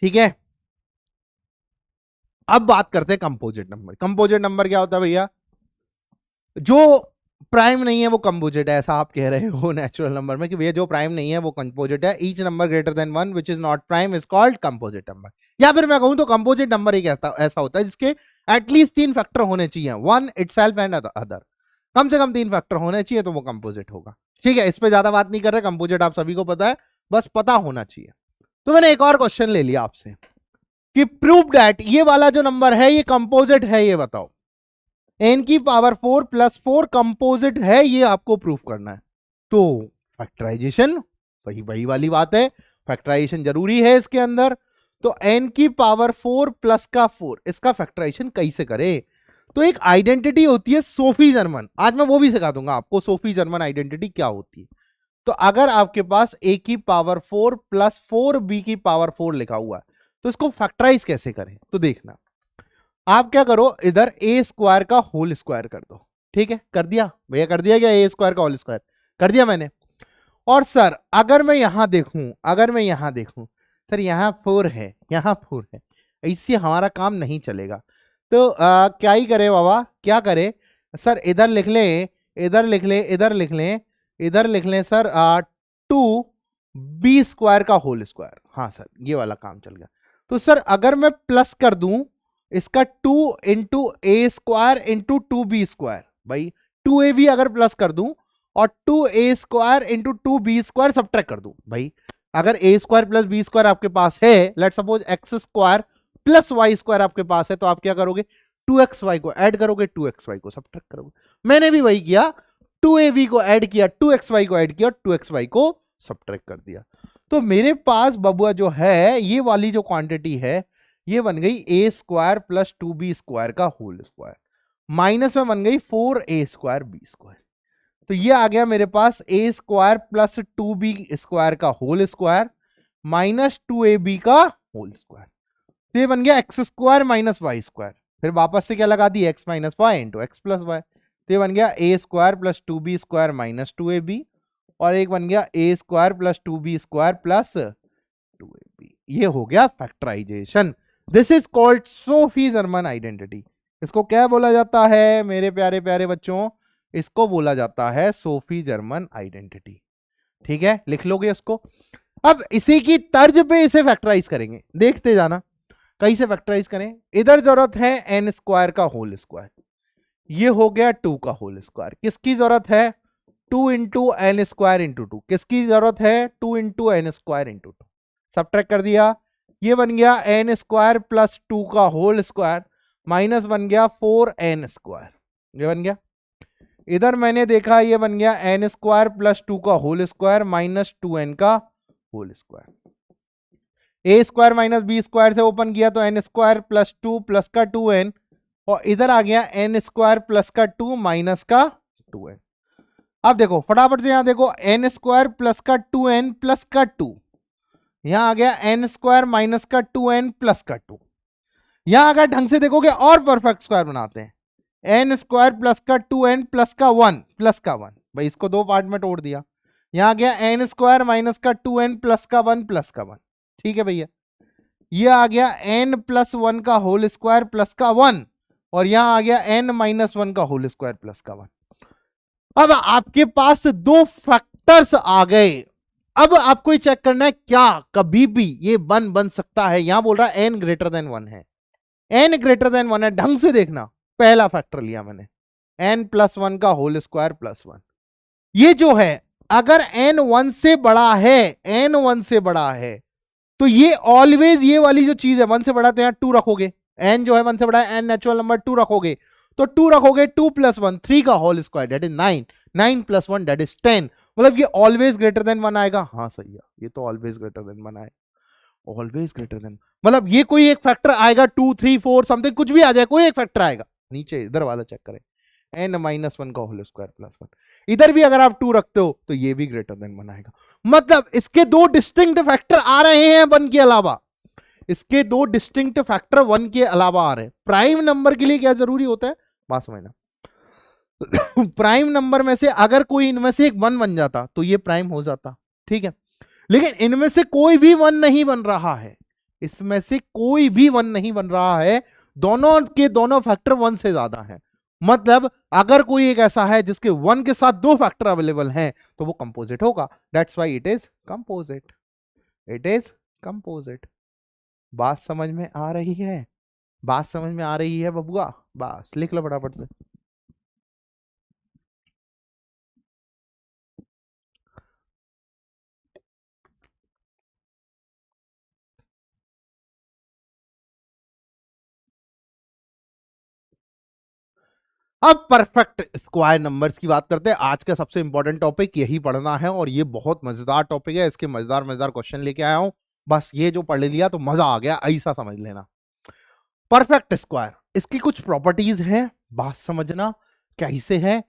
ठीक है, अब बात करते हैं कंपोजिट नंबर। कंपोजिट नंबर क्या होता है भैया? जो प्राइम नहीं है वो कंपोजिट है, ऐसा आप कह रहे हो नेचुरल नंबर में कि भैया जो प्राइम नहीं है वो कंपोजिट है। Each number greater than 1 which is not prime is called composite number. या फिर मैं कहूं तो कंपोजिट नंबर एक ऐसा होता है जिसके एटलीस्ट 3 फैक्टर होने चाहिए, वन इटसेल्फ एंड अदर। कम से कम 3 फैक्टर होने चाहिए तो वो कंपोजिट होगा। ठीक है, इस पे ज्यादा बात नहीं कर रहे, कंपोजिट आप सभी को पता है, बस पता होना चाहिए। तो मैंने एक और क्वेश्चन ले लिया आपसे कि प्रूव दैट ये वाला जो नंबर है ये कंपोजिट है, ये बताओ। n की पावर 4 प्लस 4 कंपोजिट है, ये आपको प्रूफ करना है। तो फैक्टराइजेशन वही वाली बात है, फैक्टराइजेशन जरूरी है इसके अंदर। तो n की पावर 4 प्लस का 4, इसका फैक्टराइजेशन कैसे करे? तो एक आइडेंटिटी होती है सोफी जर्मन, आज मैं वो भी सिखा दूंगा आपको सोफी जर्मन आइडेंटिटी क्या होती है। तो अगर आपके पास a की पावर 4 प्लस 4 b की पावर 4 लिखा हुआ है तो इसको फैक्टराइज कैसे करें? तो देखना, आप क्या करो, इधर ए स्क्वायर का होल स्क्वायर कर दो। ठीक है, कर दिया भैया, कर दिया क्या? ए स्क्वायर का होल स्क्वायर कर दिया मैंने। और सर अगर मैं यहां देखूं, सर यहां 4 है, यहां 4 है, इससे हमारा काम नहीं चलेगा। तो क्या ही करे बाबा, क्या करे सर? इधर लिख लें, इधर लिख लें सर 2b स्क्वायर का होल स्क्वायर। हाँ सर, ये वाला काम चल गया। तो सर अगर मैं प्लस कर दूं इसका 2 इंटू ए स्क्वायर इंटू 2b स्क्वायर, भाई 2ab अगर प्लस कर दूं और 2a square into 2b square subtract कर दूं, भाई अगर a square plus b square आपके पास है, let suppose x square plus y square आपके पास है, तो आप क्या करोगे? 2xy को ऐड करोगे, 2xy को सब्ट्रैक्ट करोगे। मैंने भी वही किया, 2ab को ऐड किया, 2xy को ऐड किया, 2xy को सब्ट्रैक्ट कर दिया। तो मेरे पास बबुआ जो है ये वाली जो क्वांटिटी है ये बन गई ए स्क्वायर प्लस 2b स्क्वायर का होल स्क्वायर, माइनस में बन गई 4a स्क्वायर b स्क्वायर। तो ये आ गया मेरे पास A square plus 2b square का होल स्क्वायर माइनस 2ab का होल स्क्वायर। तो ये बन गया X square minus Y square, फिर वापस से क्या लगा दी? X minus Y into X plus Y. तो ये बन गया A square plus 2b square minus 2ab, और एक बन गया A square plus 2b square plus 2ab। ये हो गया factorization. This is called Sophie Germain identity. इसको क्या बोला जाता है मेरे प्यारे प्यारे बच्चों? इसको बोला जाता है सोफी जर्मन आइडेंटिटी। ठीक है, लिख लोगे इसको। अब इसी की तर्ज पे इसे फैक्टराइज करेंगे, देखते जाना कैसे फैक्टराइज करें। इधर जरूरत है एन स्क्वायर का होल स्क्वायर, ये हो गया 2 का होल स्क्वायर। किसकी जरूरत है? 2 इंटू एन स्क्वायर इंटू 2। किसकी जरूरत है? 2 into N square into 2। Subtract कर दिया, ये बन गया एन स्क्वायर प्लस 2 का होल स्क्वायर माइनस बन गया 4n स्क्वायर, ये बन गया। इधर मैंने देखा ये बन गया एन स्क्वायर प्लस 2 का होल स्क्वायर माइनस 2n का होल स्क्वायर। ए स्क्वायर माइनस बी स्क्वायर से ओपन किया तो एन स्क्वायर प्लस 2 प्लस का 2n, और इधर आ गया एन स्क्वायर प्लस का 2 माइनस का 2n। अब देखो फटाफट से यहां देखो, एन स्क्वायर प्लस का 2n प्लस का 2, यहां आ गया एन स्क्वायर माइनस का 2n प्लस का 2। यहां अगर ढंग से देखोगे और परफेक्ट स्क्वायर बनाते हैं, एन स्क्वायर प्लस का 2n प्लस का 1 प्लस का 1, भाई इसको 2 पार्ट में तोड़ दिया। यहां आ गया एन स्क्वायर माइनस का 2n प्लस का 1 प्लस का 1। ठीक है भैया, ये आ गया n प्लस 1 का होल स्क्वायर प्लस का 1, और यहां आ गया n माइनस 1 का होल स्क्वायर प्लस का 1। अब आपके पास 2 फैक्टर्स आ गए। अब आपको ही चेक करना है क्या कभी भी ये बन सकता है? यहां बोल रहा है n ग्रेटर देन 1 है, n ग्रेटर देन 1 है, ढंग से देखना। पहला फैक्टर लिया मैंने n प्लस 1 का होल स्क्वायर प्लस 1। ये जो है अगर n 1 से बड़ा है, n 1 से बड़ा है, तो ये ऑलवेज ये वाली जो चीज है 1 से बड़ा, तो यहां 2 रखोगे। n जो है 1 से बड़ा है, n नेचुरल नंबर 2 रखोगे, तो 2 रखोगे, 2 प्लस 1 3 का whole square that is 9, 9 plus 1 that is 10। मतलब ये ऑलवेज ग्रेटर देन 1 आएगा। हाँ सही है, ये तो ऑलवेज ग्रेटर देन 1 आए, ऑलवेज ग्रेटर देन, मतलब ये कोई एक फैक्टर आएगा 2 3 4 समथिंग, कुछ भी आ जाए, कोई एक फैक्टर आएगा। नीचे इधर वाला चेक करें, n माइनस 1 का होल स्क्वायर प्लस 1, इधर भी अगर आप 2 रखते हो तो ये भी ग्रेटर देन 1 आएगा। मतलब इसके 2 डिस्टिंक्ट फैक्टर आ रहे हैं 1 के अलावा, इसके 2 डिस्टिंक्ट फैक्टर 1 के अलावा आ रहे हैं। प्राइम नंबर के लिए क्या जरूरी होता है बात समझना, प्राइम नंबर में से अगर कोई इनमें से एक 1 बन जाता तो ये प्राइम हो जाता, ठीक है। लेकिन इनमें से कोई भी 1 नहीं बन रहा है, इसमें से कोई भी 1 नहीं बन रहा है, दोनों के दोनों फैक्टर 1 से ज्यादा है। मतलब अगर कोई एक ऐसा है जिसके 1 के साथ 2 फैक्टर अवेलेबल हैं तो वो कंपोजिट होगा। That's why it is composite, it is composite. बात समझ में आ रही है? बात समझ में आ रही है बबुआ? बस लिख लो फटाफट से। अब परफेक्ट स्क्वायर नंबर्स की बात करते हैं। आज का सबसे इंपॉर्टेंट टॉपिक यही पढ़ना है और ये बहुत मजेदार टॉपिक है। इसके मजेदार मजेदार क्वेश्चन लेके आया हूं, बस ये जो पढ़ लिया तो मजा आ गया, ऐसा समझ लेना। परफेक्ट स्क्वायर, इसकी कुछ प्रॉपर्टीज हैं, बात समझना कैसे है।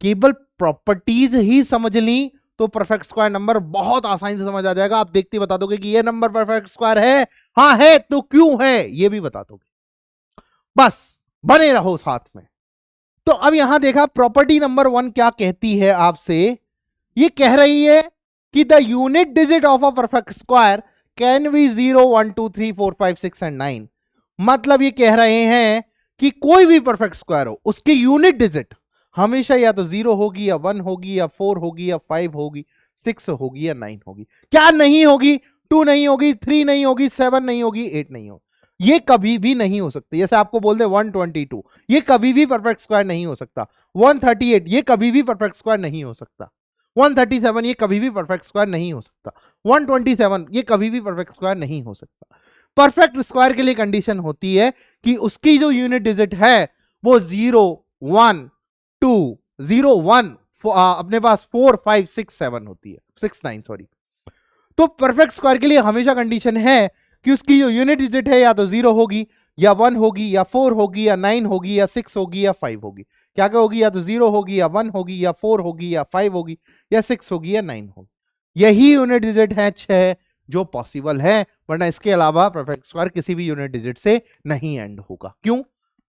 केवल प्रॉपर्टीज ही समझ ली तो परफेक्ट स्क्वायर नंबर बहुत आसानी से समझ आ जाएगा। आप देखते बता दोगे कि ये नंबर परफेक्ट स्क्वायर है, हाँ है तो क्यों है ये भी बता दोगे। बस बने रहो साथ में। तो अब यहां देखा प्रॉपर्टी नंबर 1 क्या कहती है आपसे, ये कह रही है कि the unit digit of a perfect square can be 0 1 2 3 4 5 6 and 9। मतलब ये कह रहे हैं कि कोई भी परफेक्ट स्क्वायर हो उसकी यूनिट डिजिट हमेशा या तो 0 होगी या 1 होगी या 4 होगी या 5 होगी, 6 होगी या 9 होगी। क्या नहीं होगी? 2 नहीं होगी, 3 नहीं होगी, 7 नहीं होगी, 8 नहीं होगी। ये कभी भी नहीं हो सकती। जैसे आपको बोल दे 122, ये कभी भी परफेक्ट स्क्वायर नहीं हो सकता। 138 ये कभी भी परफेक्ट स्क्वायर नहीं हो सकता। 137 ये कभी भी परफेक्ट स्क्वायर नहीं हो सकता। 127 ये कभी भी परफेक्ट स्क्वायर नहीं हो सकता। परफेक्ट स्क्वायर के लिए कंडीशन होती है कि उसकी जो यूनिट डिजिट है वो 0 1 2 0 1 अपने पास 4 5 6 7 होती है, 6 9 सॉरी। तो परफेक्ट स्क्वायर के लिए हमेशा कंडीशन है कि उसकी जो यूनिट डिजिट है या तो 0 होगी या 1 होगी या 4 होगी या 9 होगी या 6 होगी या 5 होगी। क्या क्या होगी? या तो 0 होगी या 1 होगी या 4 होगी या 5 होगी या 6 होगी या 9 होगी। यही यूनिट डिजिट है 6 जो पॉसिबल है, वरना इसके अलावा परफेक्ट स्क्वायर किसी भी यूनिट डिजिट से नहीं एंड होगा। क्यों?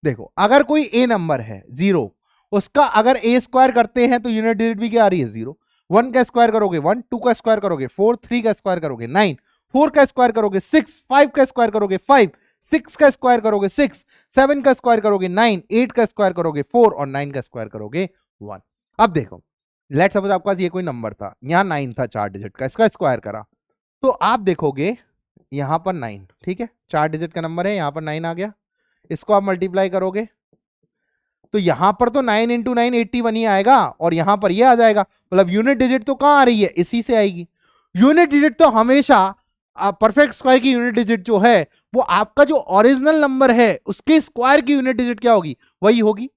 देखो अगर कोई ए नंबर है 0, उसका अगर ए स्क्वायर करते हैं तो यूनिट डिजिट भी क्या आ रही है 0। 1 का स्क्वायर करोगे 1, 2 का स्क्वायर करोगे 4, 3 का स्क्वायर करोगे 9, 4 का स्क्वायर करोगे 6, 5 का स्क्वायर करोगे 5, 6 का स्क्वायर करोगे 6, 7 का स्क्वायर करोगे 9, 8 का स्क्वायर करोगे 4 और 9 का स्क्वायर करोगे 1। अब देखो लेट्स सपोज आपके पास ये कोई नंबर था, यहां 9 था 4 डिजिट का, इसका स्क्वायर करा तो आप देखोगे यहां पर 9, ठीक है 4 डिजिट का नंबर है, यहां पर 9 आ गया। इसको आप मल्टीप्लाई करोगे तो यहां पर तो 9 इंटू 9 81 ही आएगा और यहां पर ये आ जाएगा। मतलब यूनिट डिजिट तो कहां आ रही है? इसी से आएगी। यूनिट डिजिट तो हमेशा परफेक्ट स्क्वायर की यूनिट डिजिट जो है वो आपका जो ओरिजिनल नंबर है उसके स्क्वायर की यूनिट डिजिट क्या होगी? वही होगी।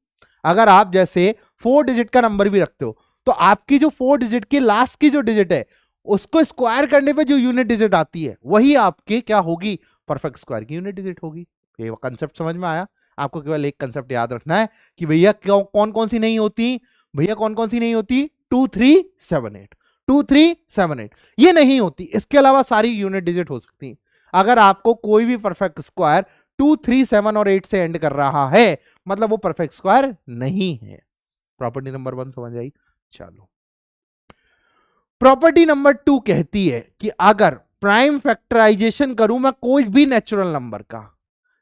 अगर आप जैसे 4 डिजिट का नंबर भी रखते हो तो आपकी जो 4 डिजिट की लास्ट की जो डिजिट है उसको स्क्वायर करने पे जो यूनिट डिजिट आती है वही आपके क्या होगी? परफेक्ट स्क्वायर की यूनिट डिजिट होगी। ये कंसेप्ट समझ में आया? आपको केवल एक कंसेप्ट याद रखना है कि भैया कौन कौन सी नहीं होती, भैया कौन कौन सी नहीं होती? 2 3 7 8, 2 3 7 8 ये नहीं होती। इसके अलावा सारी यूनिट डिजिट हो सकती। अगर आपको कोई भी परफेक्ट स्क्वायर 2 3 7 और 8 से एंड कर रहा है मतलब वो परफेक्ट स्क्वायर नहीं है। प्रॉपर्टी नंबर 1 समझ आई? चलो प्रॉपर्टी नंबर 2 कहती है कि अगर प्राइम फैक्टराइजेशन करूं मैं कोई भी नेचुरल नंबर का,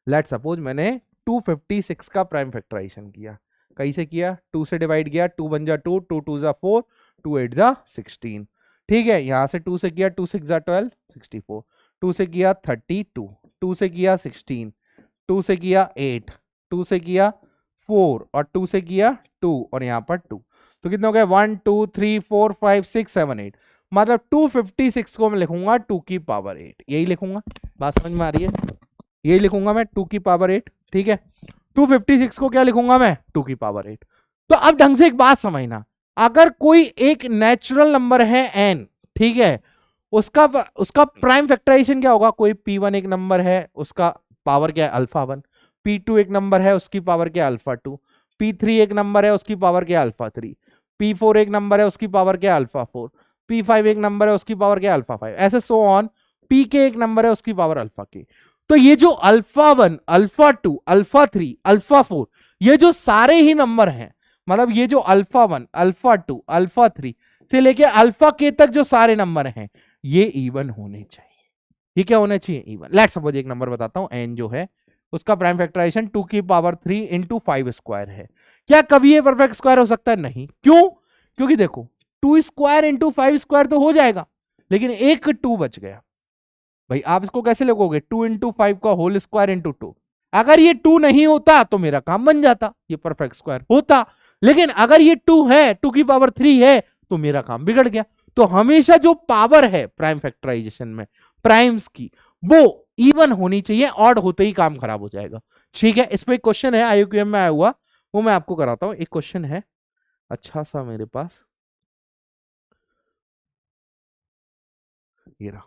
लेट सपोज मैंने 256 का प्राइम फैक्टराइजेशन किया, कैसे किया? 2 से डिवाइड किया, 2 बन जा 2, 2 2 जा 4, 2 8 जा 16, ठीक है। यहां से 2 से किया, 2 6 जा 12 64, 2 से किया 32, 2 से किया 16, 2 से किया 8, 2 से किया 4 और 2 से किया 2 और यहां पर 2, तो कितने हो गए? 1 2 3 4 5 6 7 8। मतलब 256 को मैं लिखूंगा 2 की पावर 8, यही लिखूंगा। बात समझ में आ रही है? यही लिखूंगा मैं 2 की पावर 8, ठीक है। 256 को क्या लिखूंगा मैं? 2 की पावर 8। तो अब ढंग से एक बात समझना, अगर कोई एक नेचुरल नंबर है n, ठीक है, उसका प्राइम फैक्टराइजेशन क्या होगा? कोई p1 एक नंबर है उसका पावर क्या है? अल्फा 1, p2 एक नंबर है उसकी पावर क्या है? अल्फा 2, p3 एक नंबर है उसकी पावर क्या है? अल्फा 3, p4 एक नंबर है उसकी पावर क्या है? अल्फा 4, p5 एक नंबर है उसकी पावर क्या है? अल्फा 5, ऐसे सो ऑन। pk एक नंबर है उसकी पावर अल्फा k। तो ये जो अल्फा 1, अल्फा 2, अल्फा 3, अल्फा 4 ये जो सारे ही नंबर हैं, मतलब ये जो अल्फा 1, अल्फा 2, अल्फा 3 से लेके अल्फा k तक जो सारे नंबर हैं ये इवन होने चाहिए। ये क्या होना चाहिए? इवन। लेट सपोज एक नंबर बताता हूं, n जो है उसका प्राइम फैक्टराइजेशन 2 की पावर 3 इंटू 5 स्क्वायर है। क्या कभी ये परफेक्ट स्क्वायर हो सकता है? नहीं। क्यों? क्योंकि देखो 2 स्क्वायर इंटू 5 स्क्वायर तो हो जाएगा, लेकिन एक 2 बच गया। भाई आप इसको कैसे लिखोगे? 2 इंटू 5 का होल स्क्वायर इंटू 2। अगर ये 2 नहीं होता तो मेरा काम बन जाता, ये परफेक्ट स्क्वायर होता। लेकिन अगर ये 2 है, 2 की पावर 3 है, तो मेरा काम बिगड़ गया। तो हमेशा जो पावर है प्राइम फैक्टराइजेशन में प्राइम्स की, वो इवन होनी चाहिए, ऑड होते ही काम खराब हो जाएगा। ठीक है, इस पे एक क्वेश्चन है आईक्यूएम में आया हुआ, वो मैं आपको कराता हूं। एक क्वेश्चन है अच्छा सा मेरे पास, ये रहा,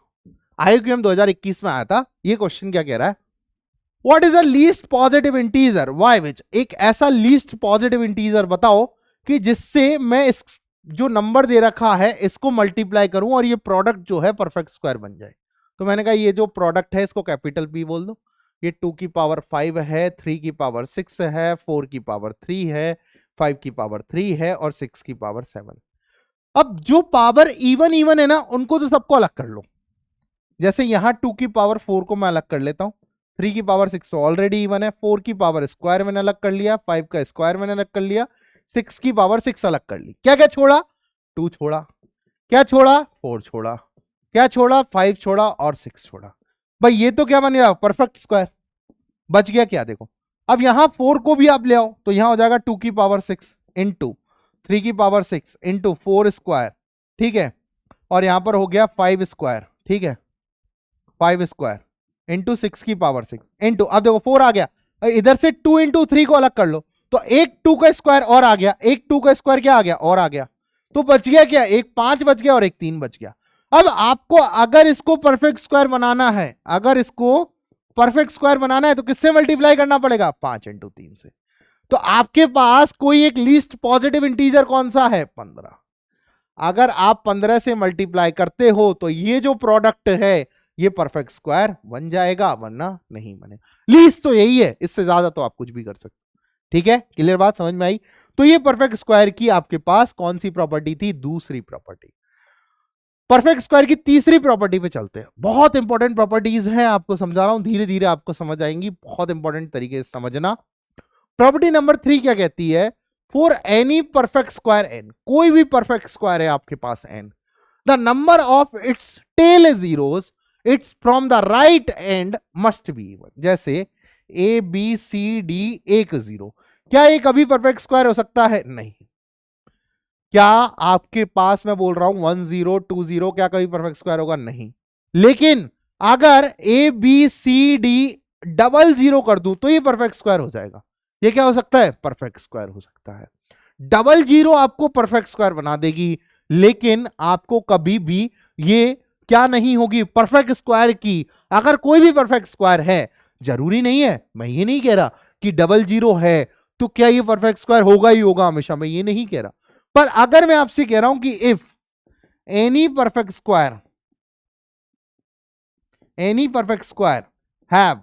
आईक्यूएम 2021 में आया था। ये क्वेश्चन क्या कह रहा है? What is the least positive integer Y which, एक ऐसा लीस्ट पॉजिटिव इंटीजर बताओ कि जिससे मैं इस जो नंबर दे रखा है इसको मल्टीप्लाई करूं और ये प्रोडक्ट जो है परफेक्ट स्क्वायर बन जाए। तो मैंने कहा ये जो प्रोडक्ट है इसको कैपिटल P बोल दो। ये 2 की पावर 5 है, 3 की पावर 6 है, 4 की पावर 3 है, 5 की पावर 3 है और 6 की पावर 7। अब जो पावर इवन इवन है ना, उनको तो सबको अलग कर लो। जैसे यहां 2 की पावर 4 को मैं अलग कर लेता हूं, 3 की पावर 6 तो ऑलरेडी इवन है, 4 की पावर स्क्वायर मैंने अलग कर लिया, 5 का स्क्वायर मैंने अलग कर लिया, 6 की पावर 6 अलग कर ली। क्या क्या छोड़ा? 2 छोड़ा। क्या छोड़ा? 4 छोड़ा। क्या छोड़ा? 5 छोड़ा और 6 छोड़ा। भाई ये तो क्या बन गया? Perfect square. बच गया क्या? देखो अब यहां 4 को भी आप ले आओ तो यहां हो जाएगा 2 की पावर 6 इंटू 3 की पावर 6 इंटू 4 स्क्वायर, ठीक है, और यहां पर हो गया 5 स्क्वायर, ठीक है, 5 स्क्वायर इंटू 6 की पावर 6 इंटू, अब देखो 4 आ गया, इधर से 2 इंटू 3 को अलग कर लो तो एक 2 का स्क्वायर और आ गया, एक 2 का स्क्वायर क्या आ गया? और आ गया। तो बच गया क्या? एक 5 बच गया और एक 3 बच गया। अब आपको अगर इसको परफेक्ट स्क्वायर बनाना है, अगर इसको परफेक्ट स्क्वायर बनाना है तो किससे मल्टीप्लाई करना पड़ेगा? 5 इंटू 3 से। तो आपके पास कोई एक लीस्ट पॉजिटिव इंटीजर कौन सा है? 15। अगर आप 15 से मल्टीप्लाई करते हो तो ये जो प्रोडक्ट है ये परफेक्ट स्क्वायर बन जाएगा, वरना नहीं बनेगा। लीस्ट तो यही है, इससे ज्यादा तो आप कुछ भी कर सकते। ठीक है, क्लियर बात समझ में आई? तो ये परफेक्ट स्क्वायर की आपके पास कौन सी प्रॉपर्टी थी? दूसरी प्रॉपर्टी। परफेक्ट स्क्वायर की तीसरी प्रॉपर्टी पे चलते हैं। बहुत इंपॉर्टेंट प्रॉपर्टीज हैं, आपको समझा रहा हूं, धीरे धीरे आपको समझ आएंगी, बहुत इंपॉर्टेंट तरीके से समझना। प्रॉपर्टी नंबर 3 क्या कहती है? For any perfect square N, कोई भी परफेक्ट स्क्वायर है आपके पास N, the number of its tail zeros its from the right end must be even. जैसे ए बी सी डी एक 0, क्या ये कभी परफेक्ट स्क्वायर हो सकता है? नहीं। क्या आपके पास मैं बोल रहा हूं 1 0 2 0, क्या कभी परफेक्ट स्क्वायर होगा? नहीं। लेकिन अगर A B C D double 0 कर दूं तो ये परफेक्ट स्क्वायर हो जाएगा। ये क्या हो सकता है? परफेक्ट स्क्वायर हो सकता है। डबल 0 आपको परफेक्ट स्क्वायर बना देगी, लेकिन आपको कभी भी ये क्या नहीं होगी? परफेक्ट स्क्वायर की। अगर कोई भी परफेक्ट स्क्वायर है, जरूरी नहीं है, मैं ये नहीं कह रहा कि डबल 0 है तो क्या ये परफेक्ट स्क्वायर होगा ही होगा हमेशा, मैं ये नहीं कह रहा। पर अगर मैं आपसे कह रहा हूं कि if any perfect square have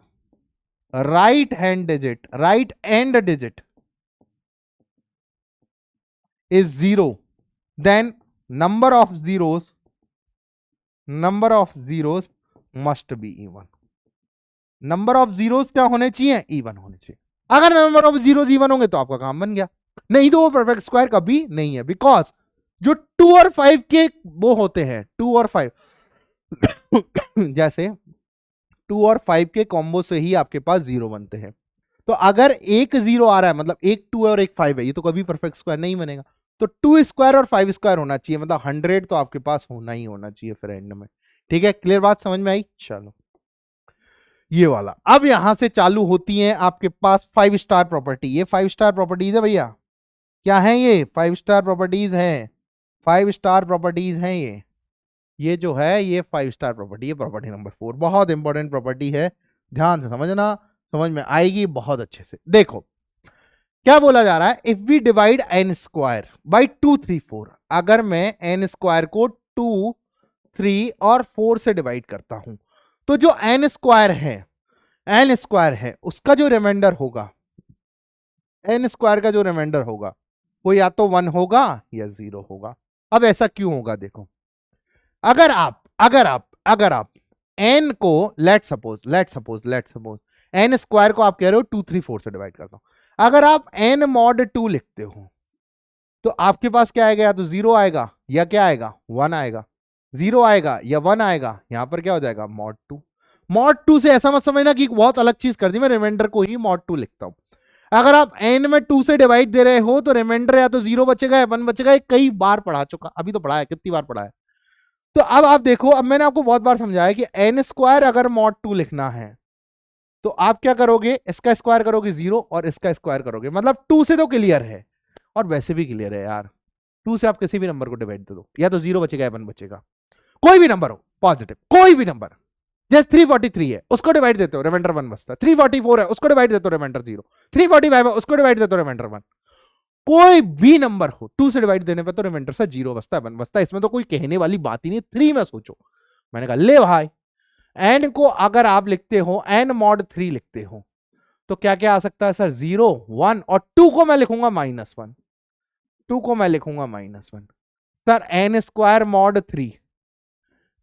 right end digit is 0, then number of zeros must be even। Number of zeros क्या होने चाहिए? इवन होने चाहिए। अगर नंबर ऑफ जीरोस इवन होंगे तो आपका काम बन गया, नहीं तो वो परफेक्ट स्क्वायर कभी नहीं है। बिकॉज जो 2 और 5 के वो होते हैं, 2 और 5 जैसे 2 और 5 के कॉम्बो से ही आपके पास 0 बनते हैं। तो अगर एक 0 आ रहा है, मतलब एक 2 है और एक 5 है, ये तो कभी परफेक्ट स्क्वायर नहीं बनेगा। तो 2 स्क्वायर और 5 स्क्वायर होना चाहिए, मतलब 100 तो आपके पास होना ही होना चाहिए फिर एंड में। ठीक है, क्लियर बात समझ में आई? चलो ये वाला। अब यहां से चालू होती है आपके पास 5 स्टार प्रॉपर्टी। ये 5 स्टार प्रॉपर्टीज है भैया। क्या है ये? 5 स्टार प्रॉपर्टीज है। 5 स्टार प्रॉपर्टीज है ये जो है ये 5 स्टार प्रॉपर्टी है। प्रॉपर्टी नंबर 4 बहुत इंपॉर्टेंट प्रॉपर्टी है, ध्यान से समझना, समझ में आएगी बहुत अच्छे से। देखो क्या बोला जा रहा है? If we divide n square by 2 3 4, अगर मैं एन स्क्वायर को 2 3 और 4 से डिवाइड करता हूं तो जो एन स्क्वायर है उसका जो रिमाइंडर होगा, एन स्क्वायर का जो रिमाइंडर होगा वो या तो 1 होगा या 0 होगा। अब ऐसा क्यों होगा? देखो अगर आप एन को लेट सपोज एन स्क्वायर को आप कह रहे हो 2 3 4 से डिवाइड करता हूं। अगर आप एन मॉड 2 लिखते हो तो आपके पास क्या आएगा, या तो 0 आएगा या क्या आएगा 1 आएगा, 0 आएगा या 1 आएगा। यहां पर क्या हो जाएगा मॉड 2। मॉड 2 से ऐसा मत समझना कि बहुत अलग चीज कर दी, मैं रिमाइंडर को ही मॉड 2 लिखता हूं। अगर आप एन में 2 से डिवाइड दे रहे हो तो रिमाइंडर या तो 0 बचेगा या 1 बचेगा। कई बार पढ़ा चुका, अभी तो पढ़ा है, कितनी बार पढ़ा है। तो अब आप देखो, अब मैंने आपको बहुत बार समझाया कि एन स्क्वायर अगर मॉड 2 लिखना है तो आप क्या करोगे, इसका स्क्वायर करोगे 0 और इसका स्क्वायर करोगे, मतलब 2 से तो क्लियर है और वैसे भी क्लियर है यार। 2 से आप किसी भी नंबर को डिवाइड दे दो, या तो 0 बचेगा या 1 बचेगा, कोई भी नंबर हो पॉजिटिव, कोई भी नंबर। जैसे 343 है उसको डिवाइड देते हो रिमाइंडर 1 बचता है, 344 है उसको डिवाइड देते हो रिमाइंडर 0, 345 है उसको डिवाइड देते हो रिमाइंडर 1। कोई भी नंबर हो 2 से डिवाइड देने पे तो रिमाइंडर से 0 बचता है, 1 बचता है। इसमें तो कोई कहने वाली बात ही नहीं। 3 में सोचो, मैंने कहा ले भाई, एन को अगर आप लिखते हो एन मॉड 3 लिखते हो तो क्या क्या आ सकता है सर, 0 1 और 2 को मैं लिखूंगा -1, 2 को मैं लिखूंगा -1। Sir n square mod 3,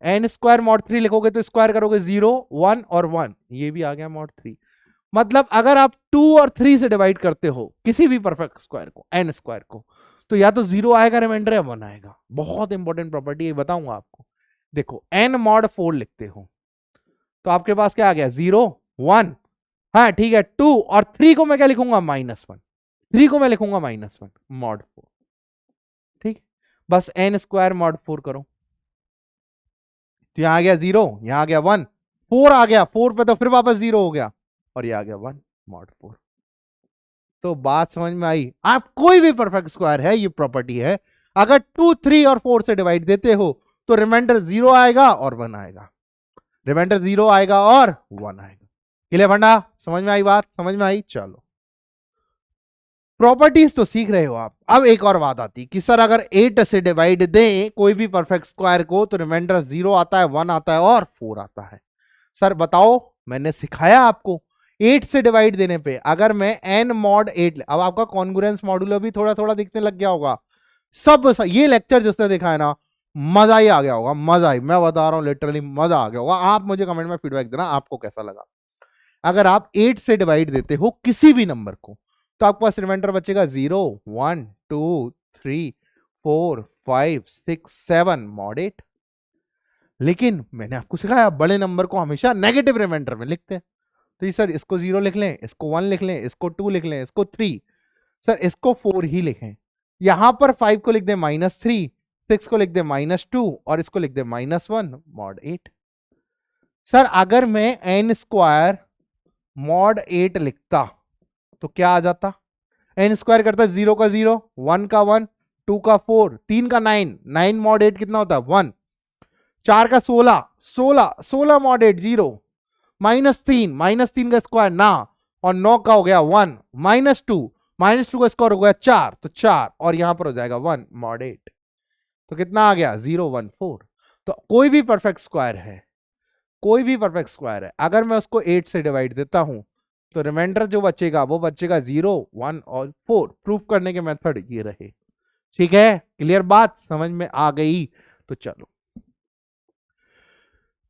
n square mod 3 लिखोगे तो स्क्वायर करोगे 0 1 और 1, ये भी आ गया मॉड 3। मतलब अगर आप 2 और 3 से डिवाइड करते हो किसी भी परफेक्ट स्क्वायर को, एन स्क्वायर को, तो या तो 0 आएगा रिमाइंडर या 1 आएगा। बहुत इंपॉर्टेंट प्रॉपर्टी है, बताऊंगा आपको। देखो एन मॉड 4 लिखते हो तो आपके पास क्या आ गया 0 1, हाँ ठीक है 2 और 3 को मैं क्या लिखूंगा -1, 3 को मैं लिखूंगा -1 मॉड 4। ठीक, बस एन स्क्वायर मॉड 4 करो तो यहां आ गया 0, यहां आ गया 1, 4 आ गया, 4 पे तो फिर वापस 0 हो गया और ये आ गया 1 मॉड 4। तो बात समझ में आई। आप कोई भी परफेक्ट स्क्वायर है, ये प्रॉपर्टी है, अगर 2 3 और 4 से डिवाइड देते हो तो रिमाइंडर 0 आएगा और 1 आएगा, रिमाइंडर 0 आएगा और 1 आएगा। क्लियर फंडा, समझ में आई बात, समझ में आई। चलो प्रॉपर्टीज तो सीख रहे हो आप। अब एक और बात आती कि सर अगर 8 से डिवाइड दें कोई भी परफेक्ट स्क्वायर को तो रिमाइंडर 0 आता है, 1 आता है और 4 आता है। सर बताओ, मैंने सिखाया आपको 8 से डिवाइड देने पे अगर मैं n मॉड 8, अब आपका कॉन्ग्रुएंस मॉड्यूलो भी थोड़ा थोड़ा दिखने लग गया होगा। सब ये लेक्चर जिसने देखा है ना, मजा ही आ गया होगा, मजा ही, मैं बता रहा हूं लिटरली मजा आ गया होगा। आप मुझे कमेंट में फीडबैक देना आपको कैसा लगा। अगर आप 8 से डिवाइड देते हो किसी भी नंबर को तो आपके पास रिमाइंडर बचेगा 0 1 2 3 4 5 6 7 मॉड 8। लेकिन मैंने आपको सिखाया बड़े नंबर को हमेशा नेगेटिव रिमाइंडर में लिखते हैं। तो ये सर इसको 0 लिख लें, इसको 1 लिख लें, इसको 2 लिख लें, इसको 3, सर इसको 4 ही लिखें। यहां पर 5 को लिख दें -3, 6 को लिख दें -2 और इसको लिख दें -1 मॉड 8। सर अगर मैं n स्क्वायर मॉड 8 लिखता तो क्या आ जाता, n स्क्वायर करता है 0 का 0, 1 का 1, 2 का 4, 3 का 9, 9 मॉड 8 कितना होता है 1, 4 का 16, 16, 16 मॉड 8 0, -3 का स्क्वायर ना, और 9 का हो गया 1, -2 का स्क्वायर हो गया 4, तो 4 और यहां पर हो जाएगा 1 मॉड 8। तो कितना आ गया 0 1 4। तो कोई भी परफेक्ट स्क्वायर है, कोई भी परफेक्ट स्क्वायर है, अगर मैं उसको 8 से डिवाइड देता हूं तो रिमाइंडर जो बचेगा वो बचेगा 0 1 और 4। प्रूफ करने के मेथड ये रहे। ठीक है, क्लियर बात, समझ में आ गई। तो चलो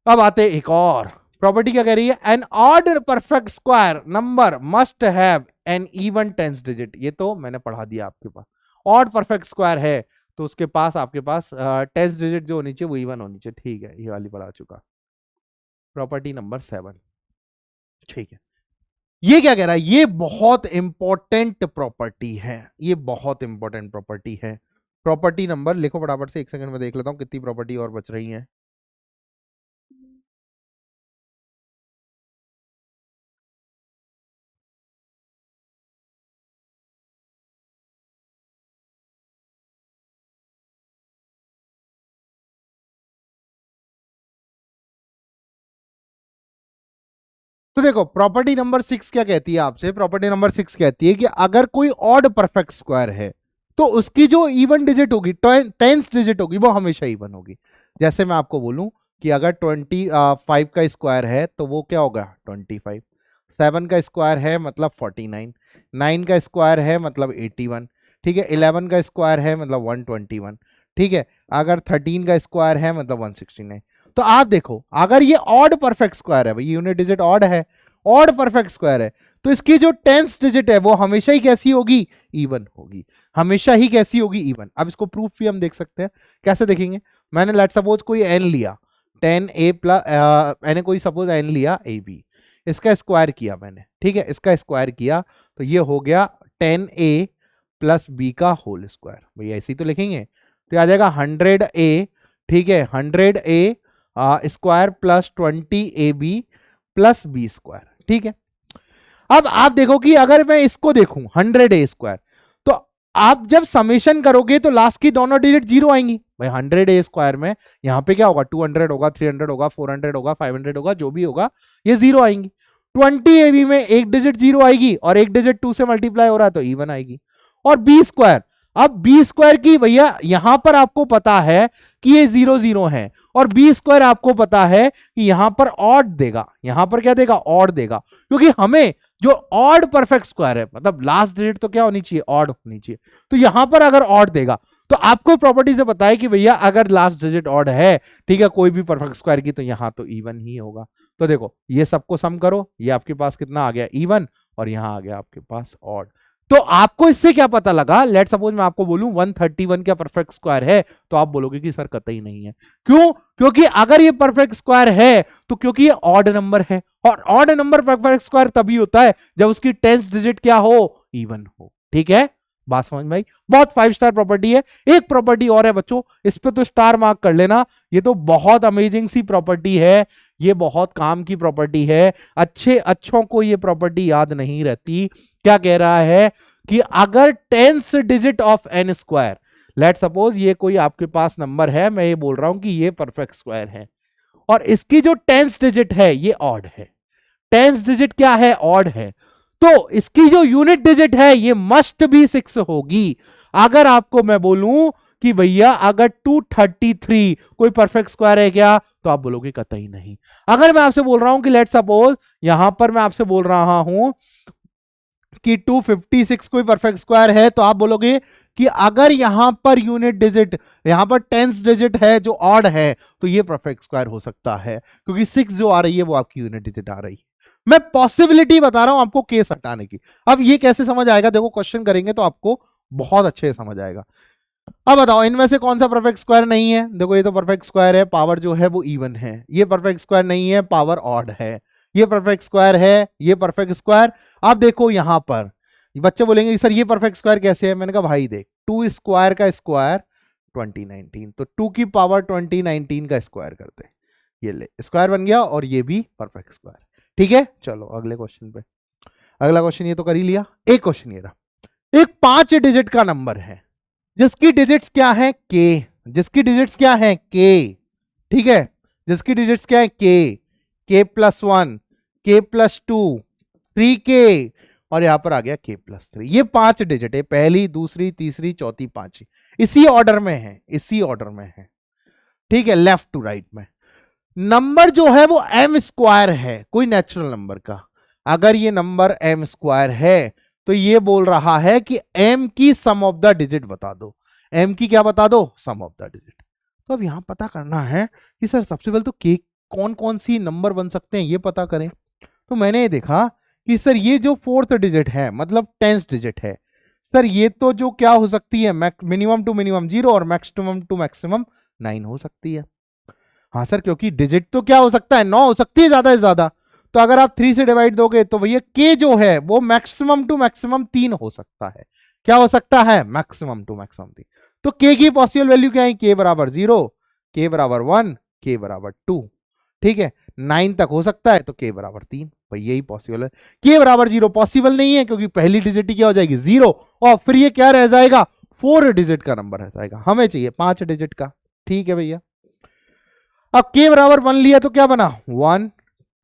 अब आते एक और प्रॉपर्टी, क्या कह रही है, an odd perfect square number must have an even tens digit. ये तो मैंने पढ़ा दिया आपके पास। ऑड परफेक्ट स्क्वायर है तो उसके पास आपके पास टेंस डिजिट जो होनी चाहिए वो इवन होनी चाहिए। ठीक है, ये वाली पढ़ा चुका, प्रॉपर्टी नंबर 7। ठीक है, ये क्या कह रहा है, ये बहुत इंपॉर्टेंट प्रॉपर्टी है, ये बहुत इंपॉर्टेंट प्रॉपर्टी है। प्रॉपर्टी नंबर लिखो फटाफट से, एक सेकंड में देख लेता हूं कितनी प्रॉपर्टी और बच रही हैं। तो देखो प्रॉपर्टी नंबर 6 क्या कहती है आपसे, प्रॉपर्टी नंबर 6 कहती है कि अगर कोई ऑड परफेक्ट स्क्वायर है तो उसकी जो इवन डिजिट होगी, टेंस डिजिट होगी, वो हमेशा इवन होगी। जैसे मैं आपको बोलूं कि अगर 25 का स्क्वायर है तो वो क्या होगा 25, 7 का स्क्वायर है मतलब 49, 9 का स्क्वायर है मतलब 81, ठीक है, 11 का स्क्वायर है मतलब 121, ठीक है, अगर 13 का स्क्वायर है मतलब 169। तो आप देखो अगर ये ऑड परफेक्ट स्क्वायर है, भाई यूनिट डिजिट ऑड है, ऑड परफेक्ट स्क्वायर है, तो इसकी जो टेंथ डिजिट है वो हमेशा ही कैसी होगी, इवन होगी, हमेशा ही कैसी होगी, इवन। अब इसको प्रूफ भी हम देख सकते हैं, कैसे देखेंगे, मैंने लेट सपोज कोई एन लिया, 10a प्लस मैंने कोई सपोज एन लिया ab, इसका स्क्वायर किया मैंने, ठीक है, इसका स्क्वायर किया तो ये हो गया 10a प्लस b का होल स्क्वायर, भैया ऐसे ही तो लिखेंगे, तो आ जाएगा 100a, ठीक है, 100a square plus 20ab plus b square, ठीक है। अब आप देखो कि अगर मैं इसको देखूं 100a स्क्वायर, तो आप जब समेशन करोगे तो लास्ट की दोनों डिजिट जीरो आएंगी, भाई 100a स्क्वायर में यहाँ पे क्या होगा, 200 होगा, 300 होगा, 400 होगा, 500 होगा, जो भी होगा ये जीरो आएंगी। 20ab में एक डिजिट जीरो आएगी और एक डिजिट 2 से मल्टीप्लाई हो रहा है तो इवन आएगी। और b स्क्वायर, अब बी स्क्वायर की भैया यहां पर आपको पता है कि ये 0 0 है, और बी स्क्वायर आपको पता है कि यहां पर ऑड देगा, यहां पर क्या देगा, ऑड देगा, क्योंकि हमें जो ऑड परफेक्ट स्क्वायर है, मतलब लास्ट डिजिट तो क्या होनी चाहिए, ऑड होनी चाहिए, तो यहां पर अगर ऑड देगा तो आपको प्रॉपर्टी से पता है कि भैया अगर लास्ट डिजिट ऑड है, ठीक है, कोई भी परफेक्ट स्क्वायर की, तो यहां तो इवन ही होगा। तो देखो ये सबको सम करो, ये आपके पास कितना आ गया, इवन, और यहां आ गया आपके पास ऑड। तो आपको इससे क्या पता लगा, लेट सपोज मैं आपको बोलूं 131 क्या परफेक्ट स्क्वायर है, तो आप बोलोगे कि सर कतई नहीं है। क्यों? क्योंकि अगर ये परफेक्ट स्क्वायर है तो क्योंकि ये ऑड नंबर है, और ऑड नंबर परफेक्ट स्क्वायर तभी होता है जब उसकी 10th डिजिट क्या हो, इवन हो। ठीक है, बात समझ में आई? बहुत 5 स्टार प्रॉपर्टी है। एक प्रॉपर्टी और है बच्चों, इस पे तो स्टार मार्क कर लेना, ये तो बहुत अमेजिंग सी प्रॉपर्टी है, ये बहुत काम की प्रॉपर्टी है, अच्छों को ये प्रॉपर्टी याद नहीं रहती। क्या कह रहा है कि अगर 10th digit of n square, let suppose ये कोई आपके पास नंबर है, मैं ये बोल रहा हूं कि ये परफेक्ट स्क्वायर है, और इसकी जो 10th डिजिट है ये ऑड है, 10th डिजिट क्या है, ऑड है, तो इसकी जो यूनिट डिजिट है ये मस्ट बी 6 होगी। अगर आपको मैं बोलूं कि भैया अगर 233 कोई परफेक्ट स्क्वायर है क्या, तो आप बोलोगे कतई नहीं। अगर मैं आपसे बोल रहा हूं कि लेट सपोज यहां पर मैं आपसे बोल रहा हूं कि 256 कोई परफेक्ट स्क्वायर है, तो आप बोलोगे कि अगर यहां पर यूनिट डिजिट, यहां पर 10th डिजिट है जो ऑड है, तो ये परफेक्ट स्क्वायर हो सकता है, क्योंकि 6 जो आ रही है वो आपकी यूनिट डिजिट आ रही है। मैं पॉसिबिलिटी बता रहा हूं आपको केस हटाने की। अब ये कैसे समझ आएगा, देखो क्वेश्चन करेंगे तो आपको बहुत अच्छे से समझ आएगा। अब बताओ इनमें से कौन सा परफेक्ट स्क्वायर नहीं है। देखो ये तो परफेक्ट स्क्वायर है, पावर जो है वो इवन है, ये परफेक्ट स्क्वायर नहीं है, पावर ऑड है, ये परफेक्ट स्क्वायर है, ये परफेक्ट स्क्वायर। अब देखो यहां पर बच्चे बोलेंगे सर ये परफेक्ट स्क्वायर कैसे है, मैंने कहा भाई देख 2 स्क्वायर का स्क्वायर 2019, तो 2 की पावर 2019 का स्क्वायर करते, ये ले स्क्वायर बन गया, और ये भी परफेक्ट स्क्वायर। ठीक है, चलो अगले क्वेश्चन पे। अगला क्वेश्चन ये तो कर ही लिया। एक क्वेश्चन ये रहा, एक 5 डिजिट का नंबर है जिसकी डिजिट्स क्या है, के, जिसकी डिजिट्स क्या है, के, ठीक है, जिसकी डिजिट्स क्या है, के +1, के +2, 3k, और यहां पर आ गया k+3। ये 5 डिजिट है, पहली, दूसरी, तीसरी, चौथी, पांचवी, इसी ऑर्डर में है, इसी ऑर्डर में है, ठीक है, लेफ्ट टू राइट में। नंबर जो है वो m स्क्वायर है, कोई नेचुरल नंबर का। अगर ये नंबर m स्क्वायर है तो ये बोल रहा है कि m की सम ऑफ द डिजिट बता दो, m की क्या बता दो, सम ऑफ द डिजिट। तो अब यहां पता करना है कि सर सबसे पहले तो k कौन कौन सी नंबर बन सकते हैं ये पता करें। तो मैंने ये देखा कि सर ये जो 4th डिजिट है, मतलब 10th डिजिट है, सर ये तो जो क्या हो सकती है, मिनिमम टू मिनिमम 0 और मैक्सिमम टू मैक्सिमम 9 हो सकती है। हाँ सर, क्योंकि डिजिट तो क्या हो सकता है, 9 हो सकती है ज्यादा से ज्यादा, तो अगर आप 3 से डिवाइड दोगे तो भैया के जो है वो मैक्सिमम टू मैक्सिमम 3 हो सकता है। क्या हो सकता है, मैक्सिमम टू मैक्सिमम 3। तो के की पॉसिबल वैल्यू क्या है, के बराबर 0, के बराबर 1, के बराबर 2, ठीक है, 9 तक हो सकता है, तो के बराबर 3, भाई यही पॉसिबल है। के बराबर 0 पॉसिबल नहीं है क्योंकि पहली डिजिट क्या हो जाएगी, 0, और फिर ये क्या रह जाएगा, 4 डिजिट का नंबर रह जाएगा, हमें चाहिए 5 डिजिट का। ठीक है भैया, अब के बराबर 1 लिया तो क्या बना, 1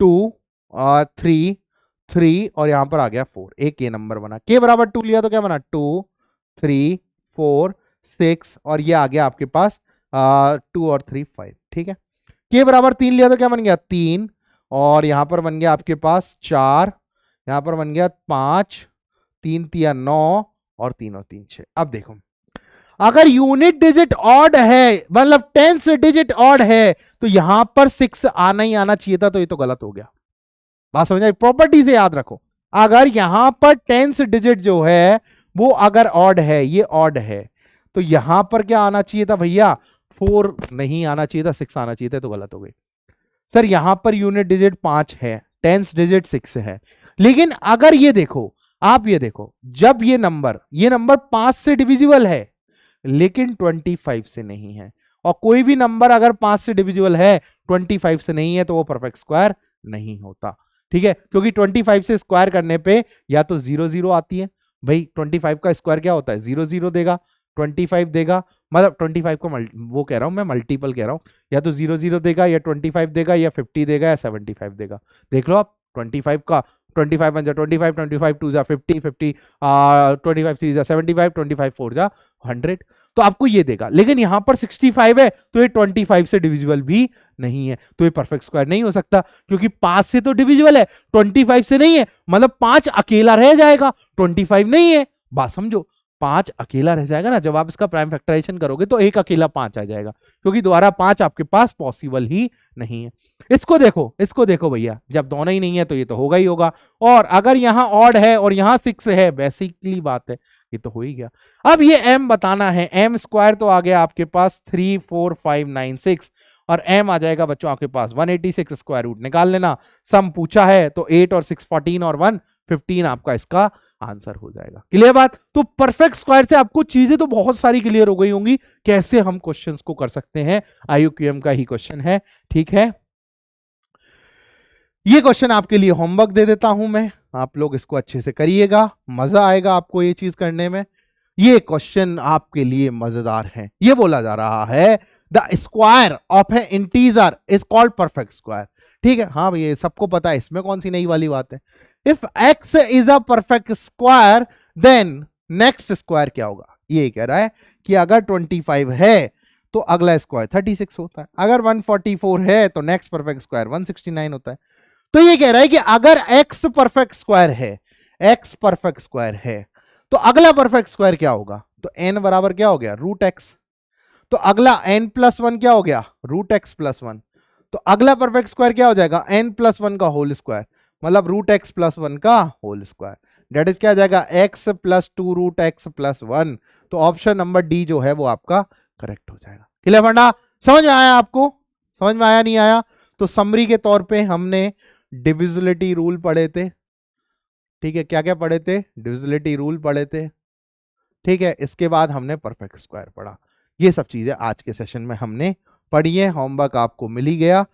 2 3 3, और यहां पर आ गया 4, एक के नंबर बना। के बराबर 2 लिया तो क्या बना, 2 3 4 6, और ये आ गया आपके पास 2 और 3 5, ठीक है। के बराबर 3 लिया तो क्या बन गया, 3, और यहां पर बन गया आपके पास 4, यहां पर बन गया 5, 3 3 9, और 3 और 3 6। अब देखो अगर यूनिट डिजिट ऑड है, मतलब 10th डिजिट ऑड है, तो यहां पर 6 आना ही आना चाहिए था, तो ये तो गलत हो गया। बात समझ आई? प्रॉपर्टी से याद रखो, अगर यहां पर 10th डिजिट जो है वो अगर ऑड है, ये ऑड है, तो यहां पर क्या आना चाहिए था भैया? 4 नहीं आना चाहिए था, 6 आना चाहिए था, तो गलत हो गई। सर यहां पर यूनिट डिजिट 5 है, 10th डिजिट 6 है, लेकिन अगर ये देखो, आप ये देखो, जब ये नंबर 5 से डिविजिबल है लेकिन 25 से नहीं है, और कोई भी नंबर अगर 5 से डिविजिबल है 25 से नहीं है, तो वो परफेक्ट स्क्वायर नहीं होता। ठीक है, क्योंकि 25 से स्क्वायर करने पे या तो 0 0 आती है, भाई 25 का स्क्वायर क्या होता है? 0 0 देगा, 25 देगा, मतलब 25 को वो कह रहा हूं मैं, मल्टीपल कह रहा हूं, या तो 0 0 देगा, या 25 देगा, या 50 देगा, या 75 देगा। देख लो आप, 25 का 25 1 जा 25, 25 2 जा 50, 50 25 3 जा 75, 25 4 जा 100, तो आपको ये देगा। लेकिन यहां पर 65 है, तो ये 25 से डिविजिबल भी नहीं है, तो ये परफेक्ट स्क्वायर नहीं हो सकता, क्योंकि 5 से तो डिविजिबल है, 25 से नहीं है, मतलब 5 अकेला रह जाएगा, 25 नहीं है। बात समझो, 5 अकेला रह जाएगा ना, जब आप इसका प्राइम फैक्टराइजेशन करोगे तो एक अकेला 5 आ जाएगा, क्योंकि दोबारा 5 आपके पास पॉसिबल ही नहीं है। इसको देखो भैया, जब दोनों ही नहीं है तो ये तो होगा ही होगा, और अगर यहां ऑड है और यहां 6 है, बेसिकली बात है, ये तो हो ही गया। अब ये m बताना है, m स्क्वायर तो आ गया आपके पास 34596, और m आ जाएगा बच्चों आपके पास 186, स्क्वायर रूट निकाल लेना। सम पूछा है तो 8 और 6 14 और 1 15 आपका इसका आंसर हो जाएगा। क्लियर बात? तो परफेक्ट स्क्वायर से आपको चीजें तो बहुत सारी क्लियर हो गई होंगी, कैसे हम क्वेश्चंस को कर सकते हैं। IUQM का ही क्वेश्चन है, ठीक है। ये क्वेश्चन आपके लिए होमवर्क दे देता हूं मैं, आप लोग इसको अच्छे से करिएगा, मजा आएगा आपको ये चीज करने में। ये क्वेश्चन आपके लिए मजेदार है। ये बोला जा रहा है the square of a integer is called perfect square. ठीक है, हाँ भैया सबको पता है, इसमें कौन सी नई वाली बात है। If x is a perfect square then next square क्या होगा? ये कह रहा है कि अगर 25 है तो अगला स्क्वायर 36 होता है, अगर 144 है तो नेक्स्ट परफेक्ट स्क्वायर 169 होता है। तो ये कह रहा है कि अगर x परफेक्ट स्क्वायर है, x परफेक्ट स्क्वायर है, तो अगला परफेक्ट स्क्वायर क्या होगा? तो n बराबर क्या हो गया? Root x. तो अगला n प्लस 1 क्या हो गया? Root x plus 1। तो अगला परफेक्ट स्क्वायर क्या हो जाएगा? n प्लस 1 का होल स्क्वायर, मतलब रूट एक्स प्लस 1 का होल स्क्वायर, डेट इज क्या आ जाएगा? x plus 2 root x plus 1। तो ऑप्शन नंबर डी जो है वो आपका करेक्ट हो जाएगा। क्लियर फंडा? समझ में आया आपको? समझ में आया नहीं आया? तो समरी के तौर पे हमने डिविजिबिलिटी रूल पढ़े थे, ठीक है, क्या क्या पढ़े थे? डिविजिबिलिटी रूल पढ़े थे, ठीक है। इसके बाद हमने परफेक्ट स्क्वायर पढ़ा। ये सब चीजें आज के सेशन में हमने पढ़ी है, होमवर्क आपको मिल ही गया।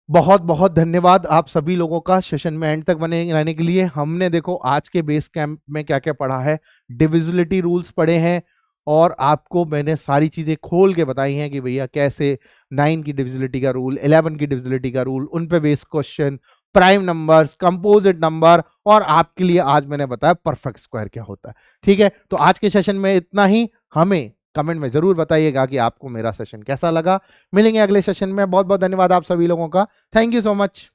बहुत बहुत धन्यवाद आप सभी लोगों का सेशन में एंड तक बने रहने के लिए। हमने देखो आज के बेस कैंप में क्या क्या पढ़ा है, डिविजिबिलिटी रूल्स पढ़े हैं, और आपको मैंने सारी चीजें खोल के बताई हैं कि भैया कैसे 9 की डिविजिबिलिटी का रूल, 11 की डिविजिबिलिटी का रूल, उन पे based question, prime numbers, composite number, और आपके लिए आज मैंने बताया परफेक्ट स्क्वायर क्या होता है। ठीक है, तो आज के सेशन में इतना ही। हमें कमेंट में जरूर बताइएगा कि आपको मेरा सेशन कैसा लगा। मिलेंगे अगले सेशन में। बहुत बहुत धन्यवाद आप सभी लोगों का। Thank you so much.